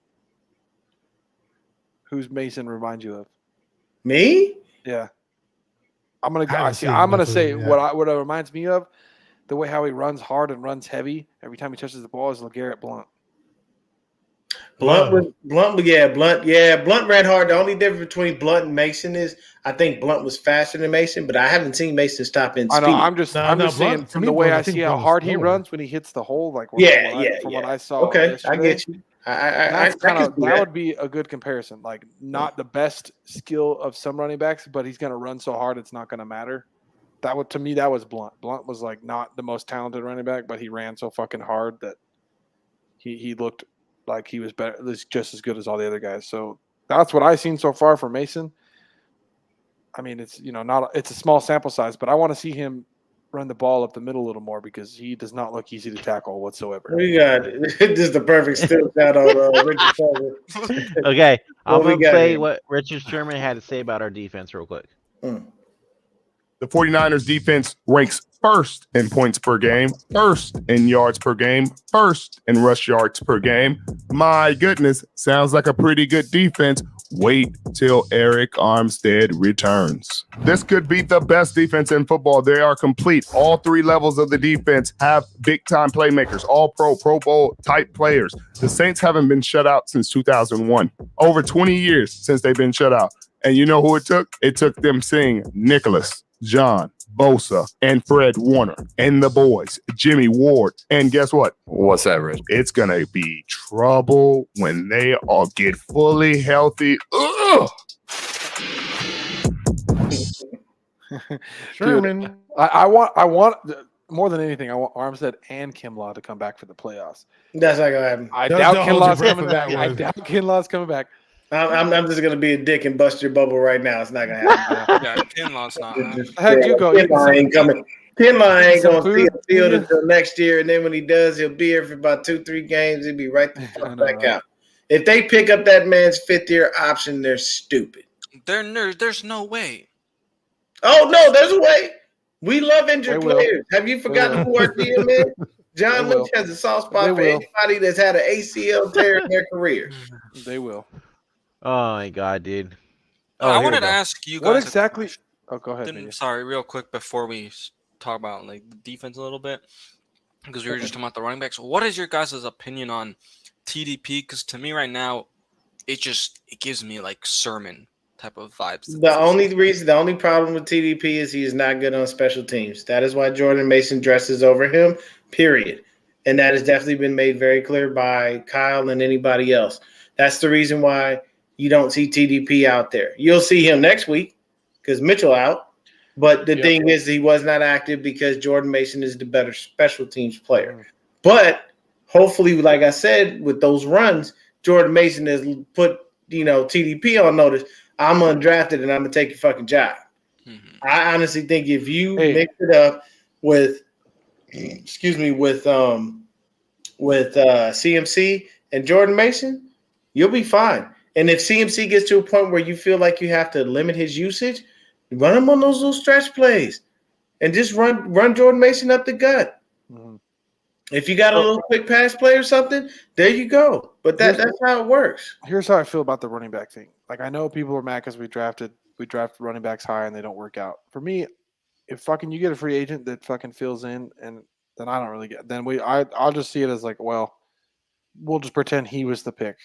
Who's Mason remind you of? Me? Yeah, I'm gonna I haven't see. seen I'm gonna enough of say him yet. what it reminds me of. The way how he runs hard and runs heavy every time he touches the ball is LeGarrette Blount. Blunt ran hard. The only difference between Blunt and Mason is I think Blunt was faster than Mason, but I haven't seen Mason stop in I speed. know. I'm just Blount- saying for from me, the way Blount, I I think see how Blount was hard he slower. runs when he hits the hole, like Yeah. from what I saw. Okay, I yesterday. get you. That's kind can of see that would be a good comparison. Like not the best skill of some running backs, but he's going to run so hard it's not going to matter. That would to me that was Blunt. Blunt was like not the most talented running back, but he ran so fucking hard that he looked like he was better, just as good as all the other guys. So that's what I've seen so far from Mason. I mean, it's it's a small sample size, but I want to see him run the ball up the middle a little more because he does not look easy to tackle whatsoever. We got just the perfect still shot on Richard Sherman. Okay, I'm What we gonna got play here? what Richard Sherman had to say about our defense real quick. The 49ers defense ranks first in points per game, first in yards per game, first in rush yards per game. My goodness, sounds like a pretty good defense. Wait till Eric Armstead returns. This could be the best defense in football. They are complete. All 3 levels of the defense have big-time playmakers, all-pro, Pro Bowl type players. The Saints haven't been shut out since 2001. Over 20 years since they've been shut out. And you know who it took? It took them seeing Nicholas, John, Bosa, and Fred Warner, and the boys, Jimmy Ward. And guess what? What's that, Rich? It's going to be trouble when they all get fully healthy. Ugh! Sherman. I want more than anything. I want Armstead and Kinlaw to come back for the playoffs. That's not gonna happen. I Don't doubt hold your Kinlaw's breath coming for that back. I one. doubt Kinlaw's coming back. I'm just gonna be a dick and bust your bubble right now. It's not gonna happen. Yeah, Kinlaw's not. How'd you go? Kinlaw ain't coming. Kinlaw ain't Some gonna see food? a field until next year, and then when he does, he'll be here for about 2-3 games. He'll be right the I fuck know, back right? out. If they pick up that man's 5th-year option, they're stupid. There's no way. Oh no, there's a way. We love injured They will. players. Have you forgotten who our GM is? John They will. Lynch has a soft spot They for will. anybody that's had an ACL tear in their career. They will. Oh my god, dude. I here we wanted to go. ask you guys. What a exactly? question. Oh, go ahead. Media. Sorry, real quick before we talk about like the defense a little bit, because we were just talking about the running backs. What is your guys' opinion on TDP? Because to me right now, it gives me like sermon type of vibes. The only problem with TDP is he is not good on special teams. That is why Jordan Mason dresses over him, period. And that has definitely been made very clear by Kyle and anybody else. That's the reason why you don't see TDP out there. You'll see him next week because Mitchell out. But the thing is he was not active because Jordan Mason is the better special teams player. But hopefully, like I said, with those runs, Jordan Mason has put, TDP on notice. I'm undrafted and I'm going to take your fucking job. I honestly think if you mix it up, with CMC and Jordan Mason, you'll be fine. And if CMC gets to a point where you feel like you have to limit his usage, run him on those little stretch plays and just run Jordan Mason up the gut. Mhm. If you got a little quick pass play or something, there you go. But that's how it works. Here's how I feel about the running back thing. Like, I know people are mad because we draft running backs high and they don't work out. For me, if fucking you get a free agent that fucking fills in, and then I don't really get. Then I'll just see it as like, well, we'll just pretend he was the pick.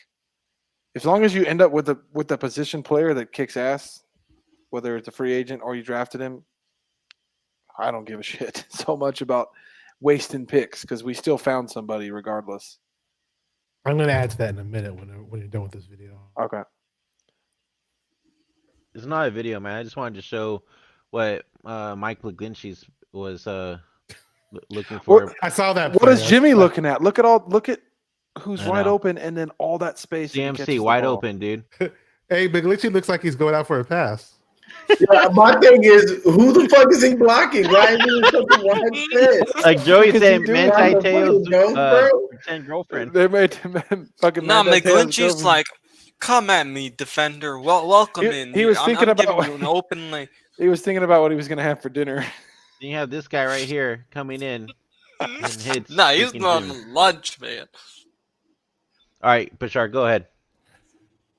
As long as you end up with a position player that kicks ass, whether it's a free agent or you drafted him, I don't give a shit so much about wasting picks because we still found somebody regardless. I'm going to add to that in a minute when you're done with this video. Okay. It's not a video, man. I just wanted to show what Mike McGlinchey was looking for. I saw that. What is Jimmy looking at? Look at who's wide open, and then all that space. CMC wide open, dude. Hey, McGlinchey looks like he's going out for a pass. Yeah, my thing is, who the fuck is he blocking? Why is he such a wide space? Like Joey said, Because Manti he Te'o's bro. pretend girlfriend. They made him fucking. No, Manti Te'o's McGlinchey's girlfriend. like, come at me, defender. Welcome in. He was thinking I'm giving about you an open lane. He was thinking about what he was going to have for dinner. Then you have this guy right here coming in and hits. Nah, he's freaking not dude. on lunch, man. All right, Bashar, go ahead.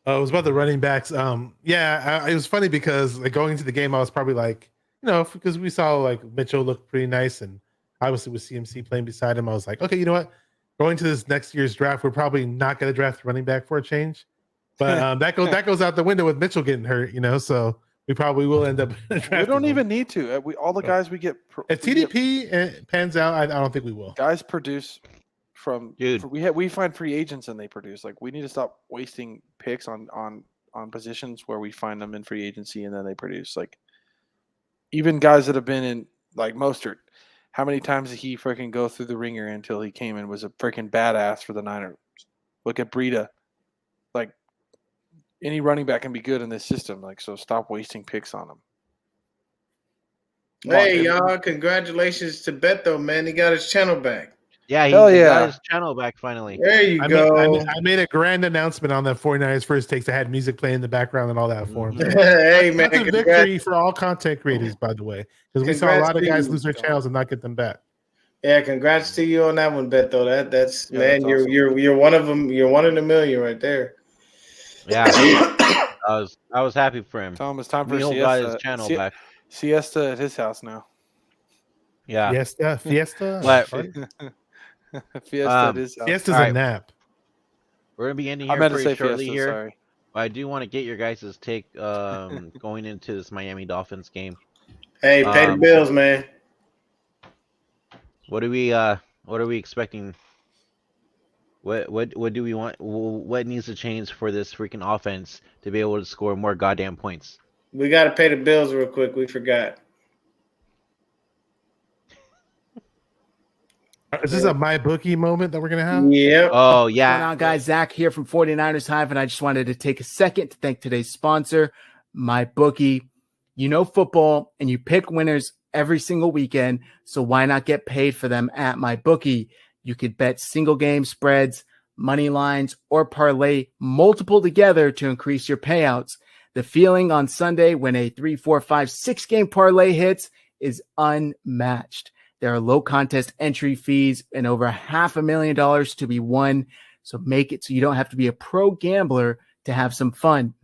It was about the running backs. It was funny because like going into the game, I was probably like, because we saw like Mitchell look pretty nice, and obviously with CMC playing beside him, I was like, okay, you know what? Going to this next year's draft, we're probably not going to draft running back for a change, but that goes out the window with Mitchell getting hurt, so we probably will end up. We don't even need to. All the guys we get. If TDP pans out, I don't think we will. Guys produce from Dude. We find free agents and they produce. Like, we need to stop wasting picks on positions where we find them in free agency and then they produce. Like, even guys that have been in, like Mostert, how many times did he freaking go through the ringer until he came and was a freaking badass for the Niners? Look at Breida. Like, any running back can be good in this system. Like, so stop wasting picks on them. Hey, y'all, congratulations to Beto, man. He got his channel back. Yeah, he Hell yeah. got his channel back finally. There you go. I made a grand announcement on the 49ers First Takes. I had music playing in the background and all that for him. Hey, man. That's a victory for all content creators, by the way, because we saw a lot of guys lose their channels and not get them back. Yeah, congrats to you on that one, Beto. That's man, that's awesome. you're one of them. You're one in a million right there. Yeah, I was happy for him. Tell him it's time for Neil got his channel back. Siesta at his house now. Yeah. Fiesta. What? Fiesta at his house. Fiesta's All right. a nap. We're gonna be ending I here meant to pretty say shortly Fiesta, here. sorry. But I do want to get your guys' take going into this Miami Dolphins game. Hey, pay the bills, man. What are we expecting? What do we want? What needs to change for this freaking offense to be able to score more goddamn points? We got to pay the bills real quick. We forgot. Is this a my bookie moment that we're gonna have? Yep. Oh What's yeah. going on, guys? Zach here from 49ers Hive, and I just wanted to take a second to thank today's sponsor, MyBookie. You know football, and you pick winners every single weekend, so why not get paid for them at MyBookie? You could bet single game spreads, money lines, or parlay multiple together to increase your payouts. The feeling on Sunday when a 3, 4, 5, 6 game parlay hits is unmatched. There are low contest entry fees and over $500,000 to be won. So make it so you don't have to be a pro gambler to have some fun.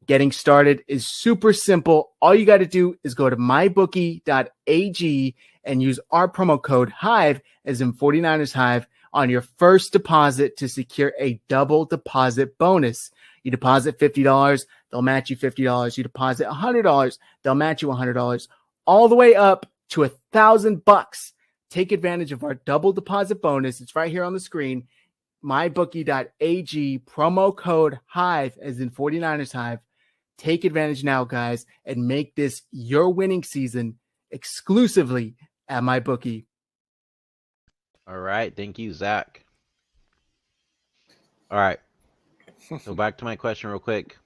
Getting started is super simple. All you got to do is go to mybookie.ag and use our promo code HIVE, as in 49ers Hive, on your first deposit to secure a double deposit bonus. You deposit $50, they'll match you $50. You deposit $100, they'll match you $100, all the way up to $1,000. Take advantage of our double deposit bonus. It's right here on the screen. mybookie.ag, promo code HIVE, as in 49ers Hive. Take advantage now, guys, and make this your winning season exclusively at MyBookie. All right. Thank you, Zach. All right. So back to my question real quick.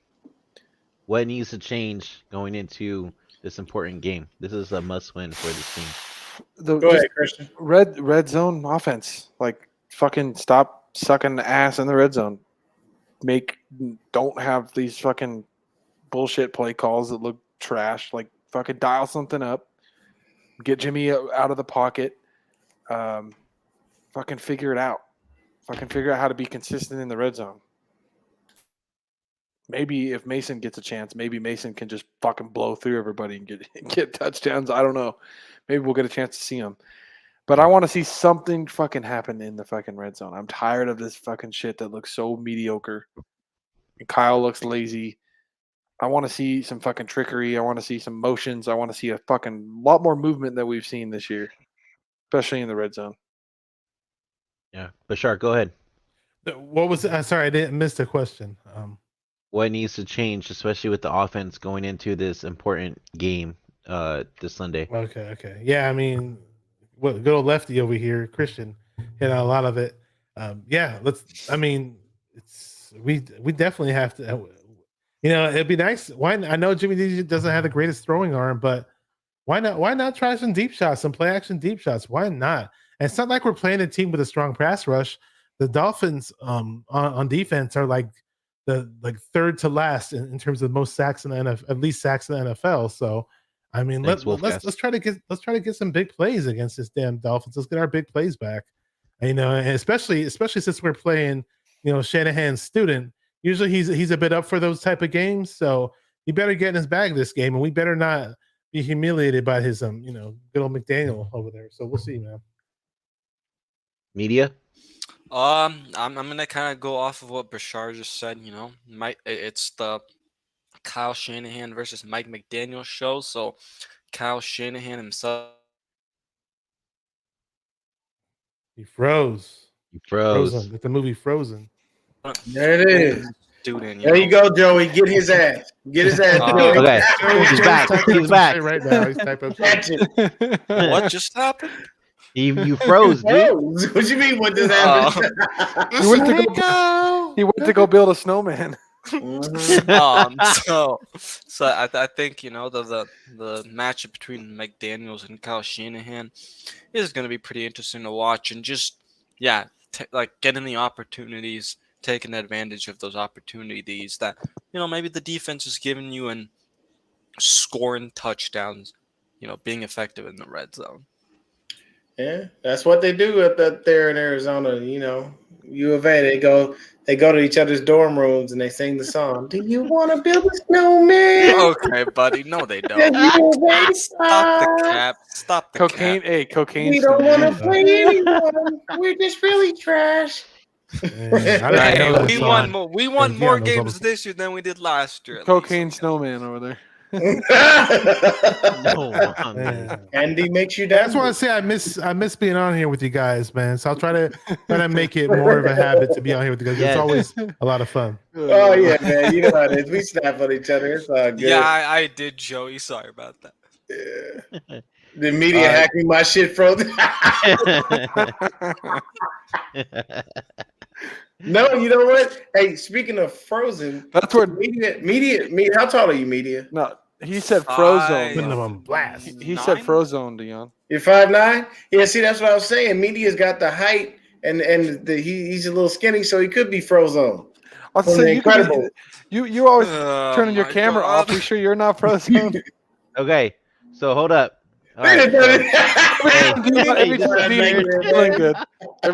What needs to change going into this important game? This is a must-win for this team. Go ahead, Christian. red zone offense. Like fucking stop sucking the ass in the red zone. Don't have these fucking bullshit play calls that look trash. Like fucking dial something up. Get Jimmy out of the pocket. Fucking figure it out. Fucking figure out how to be consistent in the red zone. Maybe if Mason gets a chance, maybe Mason can just fucking blow through everybody and get touchdowns. I don't know. Maybe we'll get a chance to see him. But I want to see something fucking happen in the fucking red zone. I'm tired of this fucking shit that looks so mediocre. And Kyle looks lazy. I want to see some fucking trickery. I want to see some motions. I want to see a fucking lot more movement than we've seen this year, especially in the red zone. Yeah, Bashar, go ahead. What was? Sorry, I didn't miss the question. What needs to change, especially with the offense going into this important game this Sunday? Okay. Yeah, I mean, good old lefty over here, Christian, hit on a lot of it. Yeah, I mean, we definitely have to. It'd be nice. I know Jimmy D doesn't have the greatest throwing arm, but why not? Why not try some deep shots, some play action deep shots? Why not? And it's not like we're playing a team with a strong pass rush. The Dolphins on defense are like third to last in terms of most sacks in the NFL, at least sacks in the NFL. So, I mean, let's try to get some big plays against this damn Dolphins. Let's get our big plays back. And especially since we're playing, Shanahan's student. Usually he's a bit up for those type of games. So he better get in his bag this game, and we better not be humiliated by his good old McDaniel over there. So we'll see, man. Media. I'm gonna kind of go off of what Bashar just said. It's the Kyle Shanahan versus Mike McDaniel show. So Kyle Shanahan himself. He froze. Frozen. It's the movie Frozen. There it is. Student, There you go, Joey. Get his ass. Get his ass. Okay, he's back. He's back. Right now, he's typing. Catch it. What just happened? You froze, dude. What you mean? What just happened? He went to go build a snowman. So I think the matchup between McDaniels and Kyle Shanahan is going to be pretty interesting to watch, and just getting the opportunities, taking advantage of those opportunities that maybe the defense is giving you, and scoring touchdowns, being effective in the red zone. Yeah, that's what they do up there in Arizona. U of A, they go to each other's dorm rooms and they sing the song. Do you want to build a snowman? Okay, buddy. No, they don't. Stop the cap. Stop the cocaine. cap. Hey, cocaine. We don't want to play anyone. We're just really trash. We won more games this year than we did last year. Cocaine snowman over there. Andy makes you down. That's why I say I miss being on here with you guys, man. So I'll try to make it more of a habit to be on here with you guys. It's always a lot of fun. Oh yeah, man. You know how it is. We snap on each other. It's all good. Yeah, I did, Joey. Sorry about that. Yeah. The media hacking my shit frozen. No, you know what? Hey, speaking of Frozen, that's where media. How tall are you, media? No, he said Frozone. Minimum blast. He said Frozone, Deon. You're 5'9"? Yeah, see, that's what I was saying. Media's got the height, and he's a little skinny, so he could be Frozone. I'll say incredible. You always turning your camera off. You sure you're not Frozone? Okay, so hold up. Every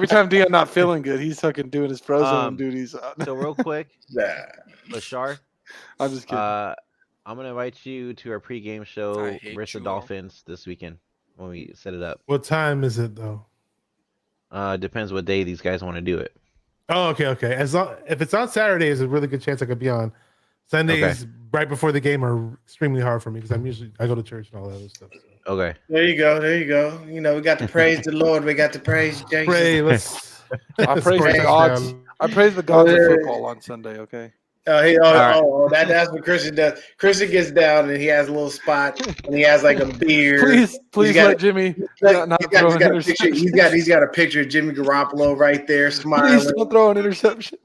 time Deon not feeling good, he's fucking doing his Frozone duties. So real quick, Bashar, I'm just kidding. I'm gonna invite you to our pregame show versus the Dolphins this weekend when we set it up. What time is it though? Depends what day these guys want to do it. Oh, okay. If it's on Saturday, there's a really good chance I could be on. Sundays right before the game are extremely hard for me because I go to church and all that other stuff. So. Okay. There you go. We got to praise the Lord. We got to praise Jesus. I praise the gods. I praise the gods of football on Sunday. Okay. That's what Christian does. Christian gets down and he has a little spot and he has like a beard. Please let Jimmy not throw an interception. He's got a picture of Jimmy Garoppolo right there smiling. Please don't throw an interception.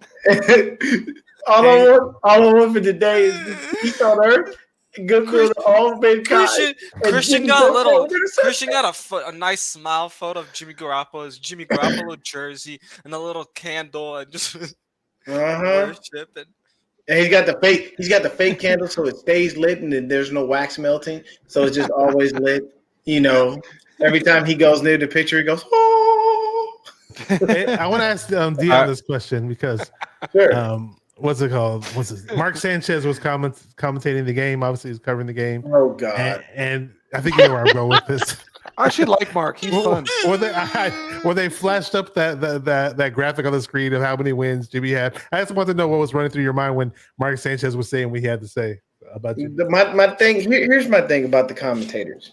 All I want for today is peace on earth Good for the all been Christian got a nice smile photo of Jimmy Garoppolo's Jimmy Garoppolo jersey and a little candle and just worship and he's got the fake candle so it stays lit and then there's no wax melting, so it's just always lit. You know, every time he goes near the picture, he goes, "Oh." Hey, I want to ask Deon this question because what's it called? Mark Sanchez was commentating the game. Obviously, he's covering the game. Oh God! And I think you know where I'm going with this. I actually like Mark. He's fun. Or they flashed up that graphic on the screen of how many wins Jimmy had. I just want to know what was running through your mind when Mark Sanchez was saying what he had to say about you. My thing here's my thing about the commentators,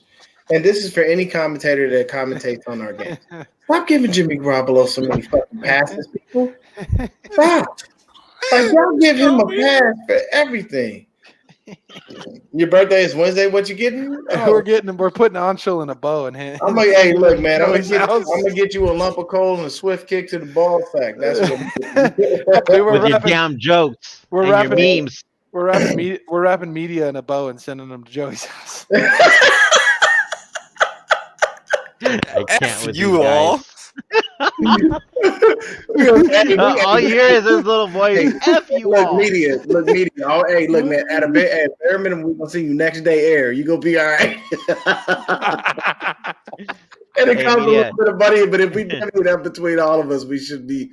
and this is for any commentator that commentates on our game. Stop giving Jimmy Garoppolo so many fucking passes, people. Stop. Like, y'all give him a pass for everything. Your birthday is Wednesday. What you getting? Oh. We're putting Anshul in a bow and hand. I'm like, hey, look, man, I'm gonna get you a lump of coal and a swift kick to the ball sack. That's what with your damn jokes and your memes. We're wrapping media in a bow and sending them to Joey's house. I can't with you all. All you hear is this little boy. F you look, all. Media. Oh, hey, look, man. At bare minimum, we're gonna see you next day air. You gonna be all right. And it comes a little bit of money, but if we do that between all of us, we should be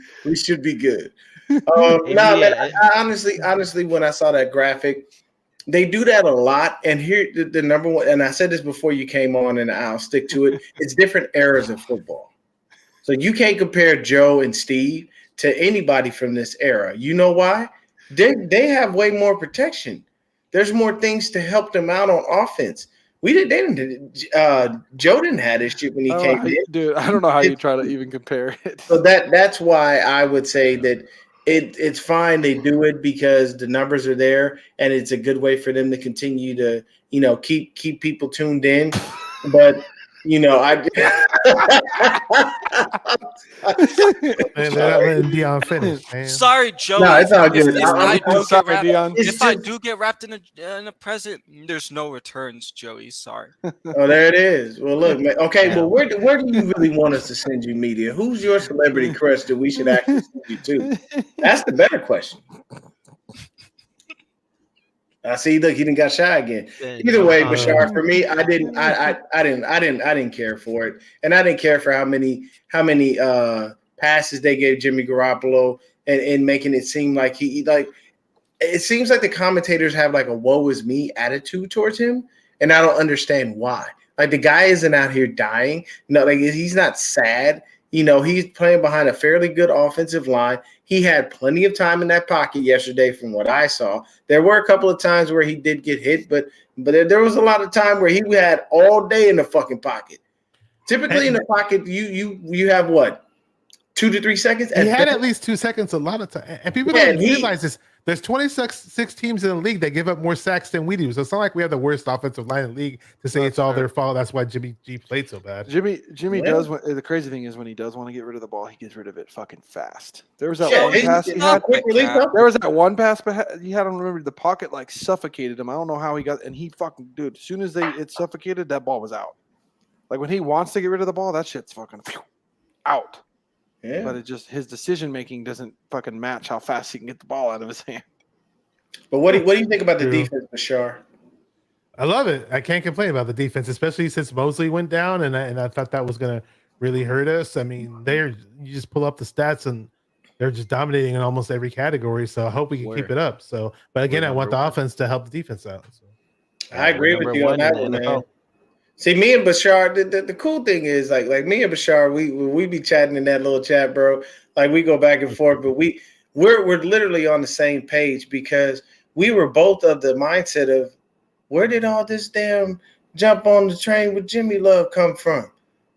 good. Man. I honestly, when I saw that graphic, they do that a lot. And here, the number one, and I said this before you came on, and I'll stick to it. It's different eras of football. So you can't compare Joe and Steve to anybody from this era. You know why? They have way more protection. There's more things to help them out on offense. Joe didn't have this shit when he came in. Dude, I don't know how you try to even compare it. So that's why I would say that it's fine they do it because the numbers are there and it's a good way for them to continue to, keep people tuned in. But I Man, they're not letting Deon finish, man. Sorry, Joe. No, it's all good. If I do get wrapped in a present, there's no returns, Joey. Sorry. Oh, there it is. Well, look, man. Okay, well, where do you really want us to send you media? Who's your celebrity crush that we should actually send you to? That's the better question. I see. Look, he didn't got shy again. Either way, Bashar, for me, I didn't care for it, and I didn't care for how many passes they gave Jimmy Garoppolo, and making it seem like it seems like the commentators have like a woe is me attitude towards him, and I don't understand why. Like the guy isn't out here dying. No, like he's not sad. He's playing behind a fairly good offensive line. He had plenty of time in that pocket yesterday from what I saw. There were a couple of times where he did get hit, but there was a lot of time where he had all day in the fucking pocket. Typically in the pocket, you have what? 2 to 3 seconds? He had at least 2 seconds a lot of time. And people don't realize this. There's 26 teams in the league that give up more sacks than we do. So it's not like we have the worst offensive line in the league to say it's all their fault. That's why Jimmy G played so bad. Jimmy does. The crazy thing is when he does want to get rid of the ball, he gets rid of it fucking fast. There was that one pass he had. There was that one pass, but he had him. Remember the pocket like suffocated him. I don't know how he got. And he fucking dude. As soon as it suffocated, that ball was out. Like when he wants to get rid of the ball, that shit's fucking out. Yeah. But his decision making doesn't fucking match how fast he can get the ball out of his hand. But what do you think about the defense, Bashar? I love it. I can't complain about the defense, especially since Mosley went down, and I thought that was going to really hurt us. I mean, you just pull up the stats, and they're just dominating in almost every category. So I hope we can keep it up. So, but again, I want the offense to help the defense out. So. I agree with you on that one, man. See, me and Bashar, the cool thing is like me and Bashar, we be chatting in that little chat, bro. Like we go back and forth, but we're literally on the same page because we were both of the mindset of where did all this damn jump on the train with Jimmy Love come from?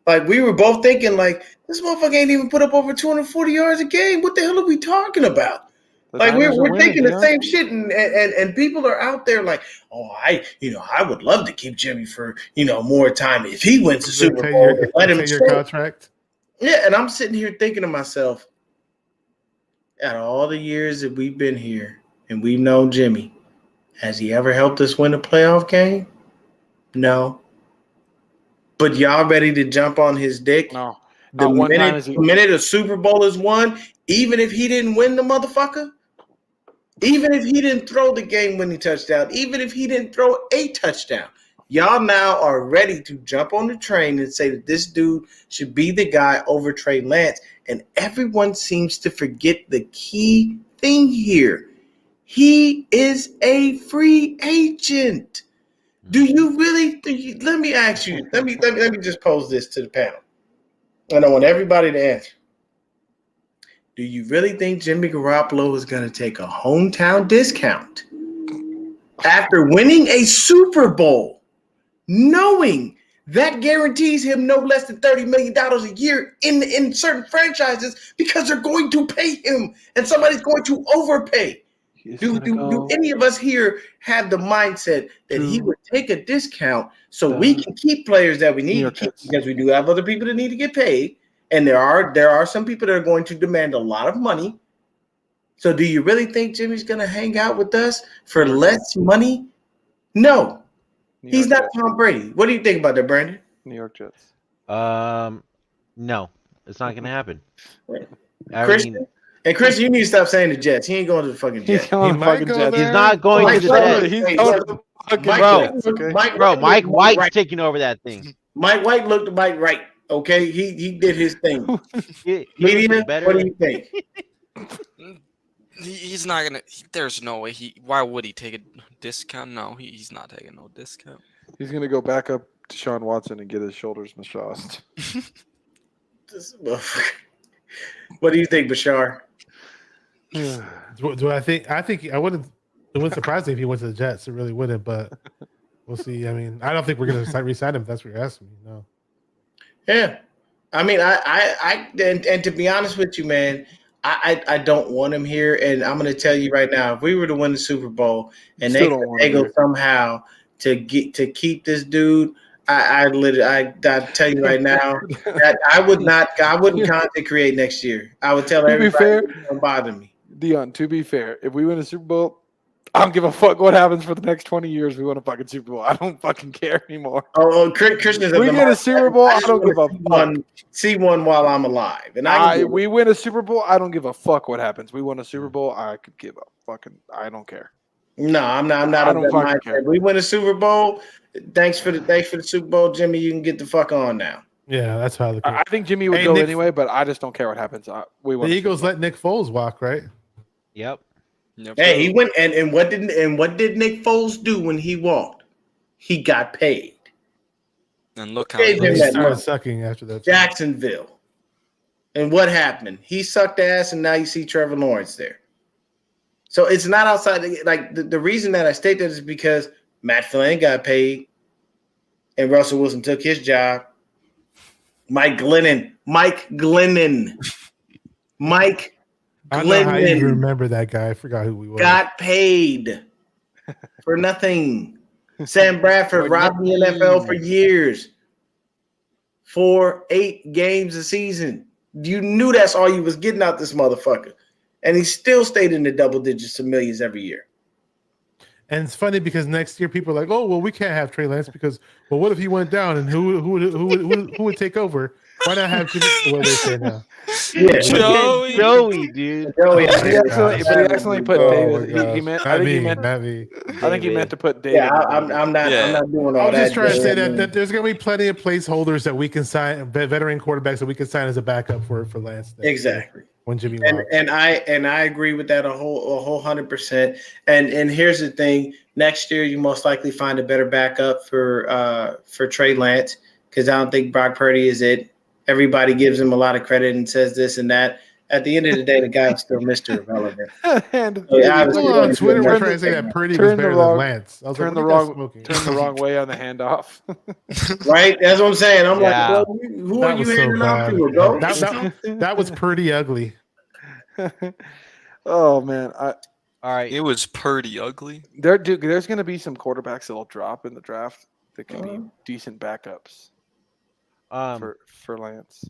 Like we were both thinking like this motherfucker ain't even put up over 240 yards a game. What the hell are we talking about? Like we're thinking the same shit, and people are out there like, oh, I would love to keep Jimmy for more time if he wins the Super Bowl. Let him your contract. Yeah, and I'm sitting here thinking to myself, out of all the years that we've been here and we've known Jimmy, Has he ever helped us win a playoff game? No. But y'all ready to jump on his dick? No. The Not one time minute, is he. the minute a Super Bowl is won, even if he didn't win the motherfucker, even if he didn't throw the game-winning touchdown, even if he didn't throw a touchdown, y'all now are ready to jump on the train and say that this dude should be the guy over Trey Lance. And everyone seems to forget the key thing here. He is a free agent. Do you really? Let me ask you. Let me just pose this to the panel, and I want everybody to answer. Do you really think Jimmy Garoppolo is going to take a hometown discount after winning a Super Bowl, knowing that guarantees him no less than $30 million a year in certain franchises because they're going to pay him and somebody's going to overpay? Do any of us here have the mindset that he would take a discount so we can keep players that we need to keep, because we do have other people that need to get paid, and there are some people that are going to demand a lot of money. So do you really think Jimmy's going to hang out with us for less money? No. He's not Tom Brady. What do you think about that, Brandon? New York Jets. No, it's not gonna happen. Christian, you need to stop saying the Jets. He ain't going to the fucking Jets. He's going to fucking Jets. He's not going to the Jets. He's going to the fucking Jets. Mike White's taking over that thing. Mike White looked to Mike right. Okay, he did his thing. Media, what do you think? He's not gonna. There's no way. Why would he take a discount? No, he's not taking no discount. He's gonna go back up to Sean Watson and get his shoulders massaged. What do you think, Bashar? Do I think? I think I wouldn't. It wouldn't surprise me if he went to the Jets. It really wouldn't, but we'll see. I mean, I don't think we're gonna re-sign him. If that's what you're asking me. No. Yeah, I mean, and to be honest with you, man, I don't want him here, and I'm going to tell you right now, if we were to win the Super Bowl and they go somehow to keep this dude, I tell you right now that I wouldn't content create next year. I would tell everybody it don't bother me. Deon, to be fair, if we win a Super Bowl, I don't give a fuck what happens for the next 20 years. We win a fucking Super Bowl. I don't fucking care anymore. Christian, we get a Super Bowl. I don't give a fuck. See one while I'm alive, and we win a Super Bowl. I don't give a fuck what happens. We win a Super Bowl. I could give a fucking. I don't care. No, I'm not. I don't fucking care. We win a Super Bowl. Thanks for the Super Bowl, Jimmy. You can get the fuck on now. Yeah, that's how I think Jimmy would go anyway, but I just don't care what happens. The Eagles let Nick Foles walk, right? Yep. Hey, he went and what did Nick Foles do when he walked? He got paid. And look how he started sucking after that. Jacksonville. And what happened? He sucked ass, and now you see Trevor Lawrence there. So it's not outside. Like the reason that I state that is because Matt Flynn got paid, and Russell Wilson took his job. Mike Glennon. I don't know how you remember that guy. I forgot who we were. Got paid for nothing. Sam Bradford robbed the NFL for years. 8 games a season. You knew that's all you was getting out this motherfucker. And he still stayed in the double digits of millions every year. And it's funny because next year people are like, oh, well, we can't have Trey Lance because, well, what if he went down and who would take over? Why not have Jimmy? What they say now? Yeah, Joey, dude. Joey. But he accidentally put David. He meant. I think he meant to put David. Yeah, I'm not doing all that. I was just trying to say that there's going to be plenty of placeholders that we can sign, veteran quarterbacks that we can sign as a backup for Lance. Exactly. When Jimmy and I agree with that a whole 100%. And here's the thing: next year you most likely find a better backup for Trey Lance, because I don't think Brock Purdy is it. Everybody gives him a lot of credit and says this and that. At the end of the day, the guy's still Mr. Irrelevant. On Twitter, we're trying to say that Purdy was better than Lance. I was turn the wrong way on the handoff. Right? That's what I'm saying. I'm like, well, who are you handing off to, bro? That was pretty ugly. Oh man, all right. It was pretty ugly. There's going to be some quarterbacks that'll drop in the draft that can be decent backups. For Lance.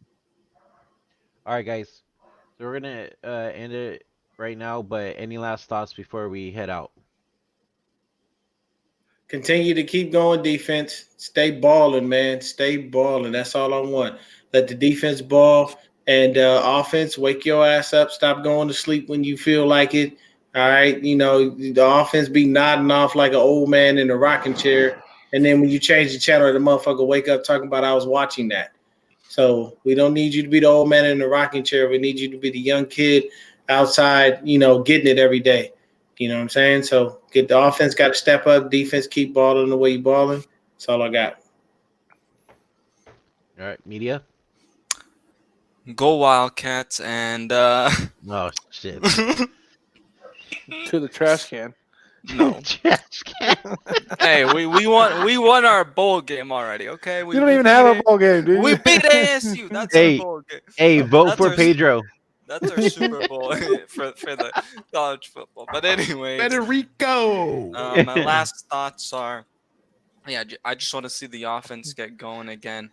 All right, guys. So we're gonna end it right now. But any last thoughts before we head out? Continue to keep going defense. Stay balling, man. Stay balling. That's all I want. Let the defense ball and offense wake your ass up. Stop going to sleep when you feel like it. All right. The offense be nodding off like an old man in a rocking chair. And then when you change the channel, the motherfucker wake up talking about I was watching that. So we don't need you to be the old man in the rocking chair. We need you to be the young kid outside, getting it every day. You know what I'm saying? So get the offense got to step up. Defense keep balling the way you balling. That's all I got. All right, media. Go Wildcats and Oh shit. To the trash can. no. Trash can. Hey, we won our bowl game already. Okay, You don't even have a ball game, dude. We beat ASU. That's Hey, our bowl game. Hey, vote That's for our- Pedro. That's our Super Bowl for the college football. But anyways, Federico. my last thoughts are, I just want to see the offense get going again.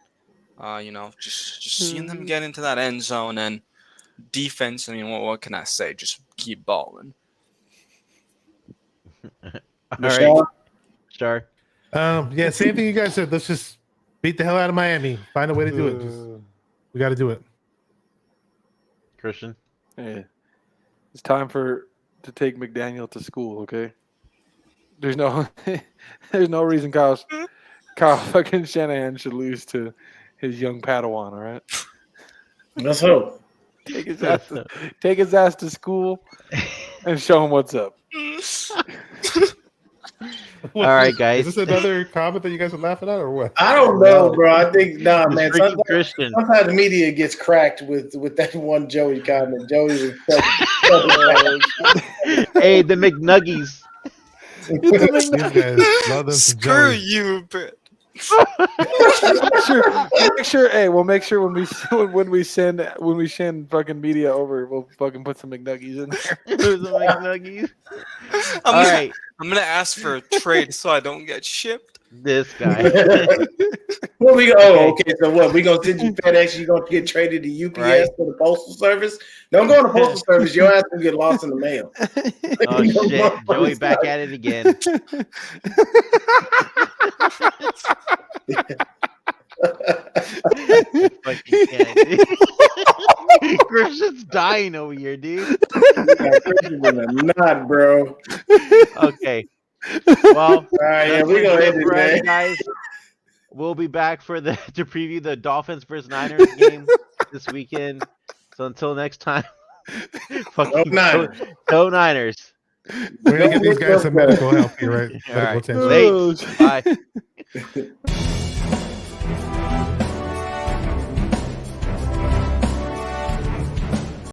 Just seeing them get into that end zone, and defense. I mean, what can I say? Just keep balling. All right, Star. Yeah, same thing you guys said. Let's just beat the hell out of Miami. Find a way to do it. We got to do it. Christian. Hey, it's time to take McDaniel to school. Okay. There's no reason Kyle fucking Shanahan should lose to his young Padawan. All right. Let's hope. Take his ass to school and show him what's up. All right, guys. Is this another comment that you guys are laughing at, or what? I don't know, bro. I think It's man. freaking Christian. Sometimes the media gets cracked with that one Joey comment. Joey was Hey, the McNuggies. These guys love them some Screw Joey. you, Britt. Make sure. Hey, we'll make sure when we send fucking media over, we'll fucking put some McNuggies in there. There's the McNuggies. I'm All gonna, right, I'm gonna ask for a trade so I don't get shipped. this guy. What we go? Oh, okay. So what? We gonna send you FedEx? You gonna get traded to UPS Right. for the postal service? Don't go to postal service. Your ass will get lost in the mail. Oh shit, Joey back at it again. Fucking kidding. Christian's dying over here, dude. Not, bro. Okay. Well, All right, yeah, we gonna end it, for us, man. guys. We'll be back to preview the Dolphins versus Niners game this weekend. So until next time, fucking Niners. go Niners. We're gonna get these guys some medical help here, right? All right. Medical attention. Thanks. Bye.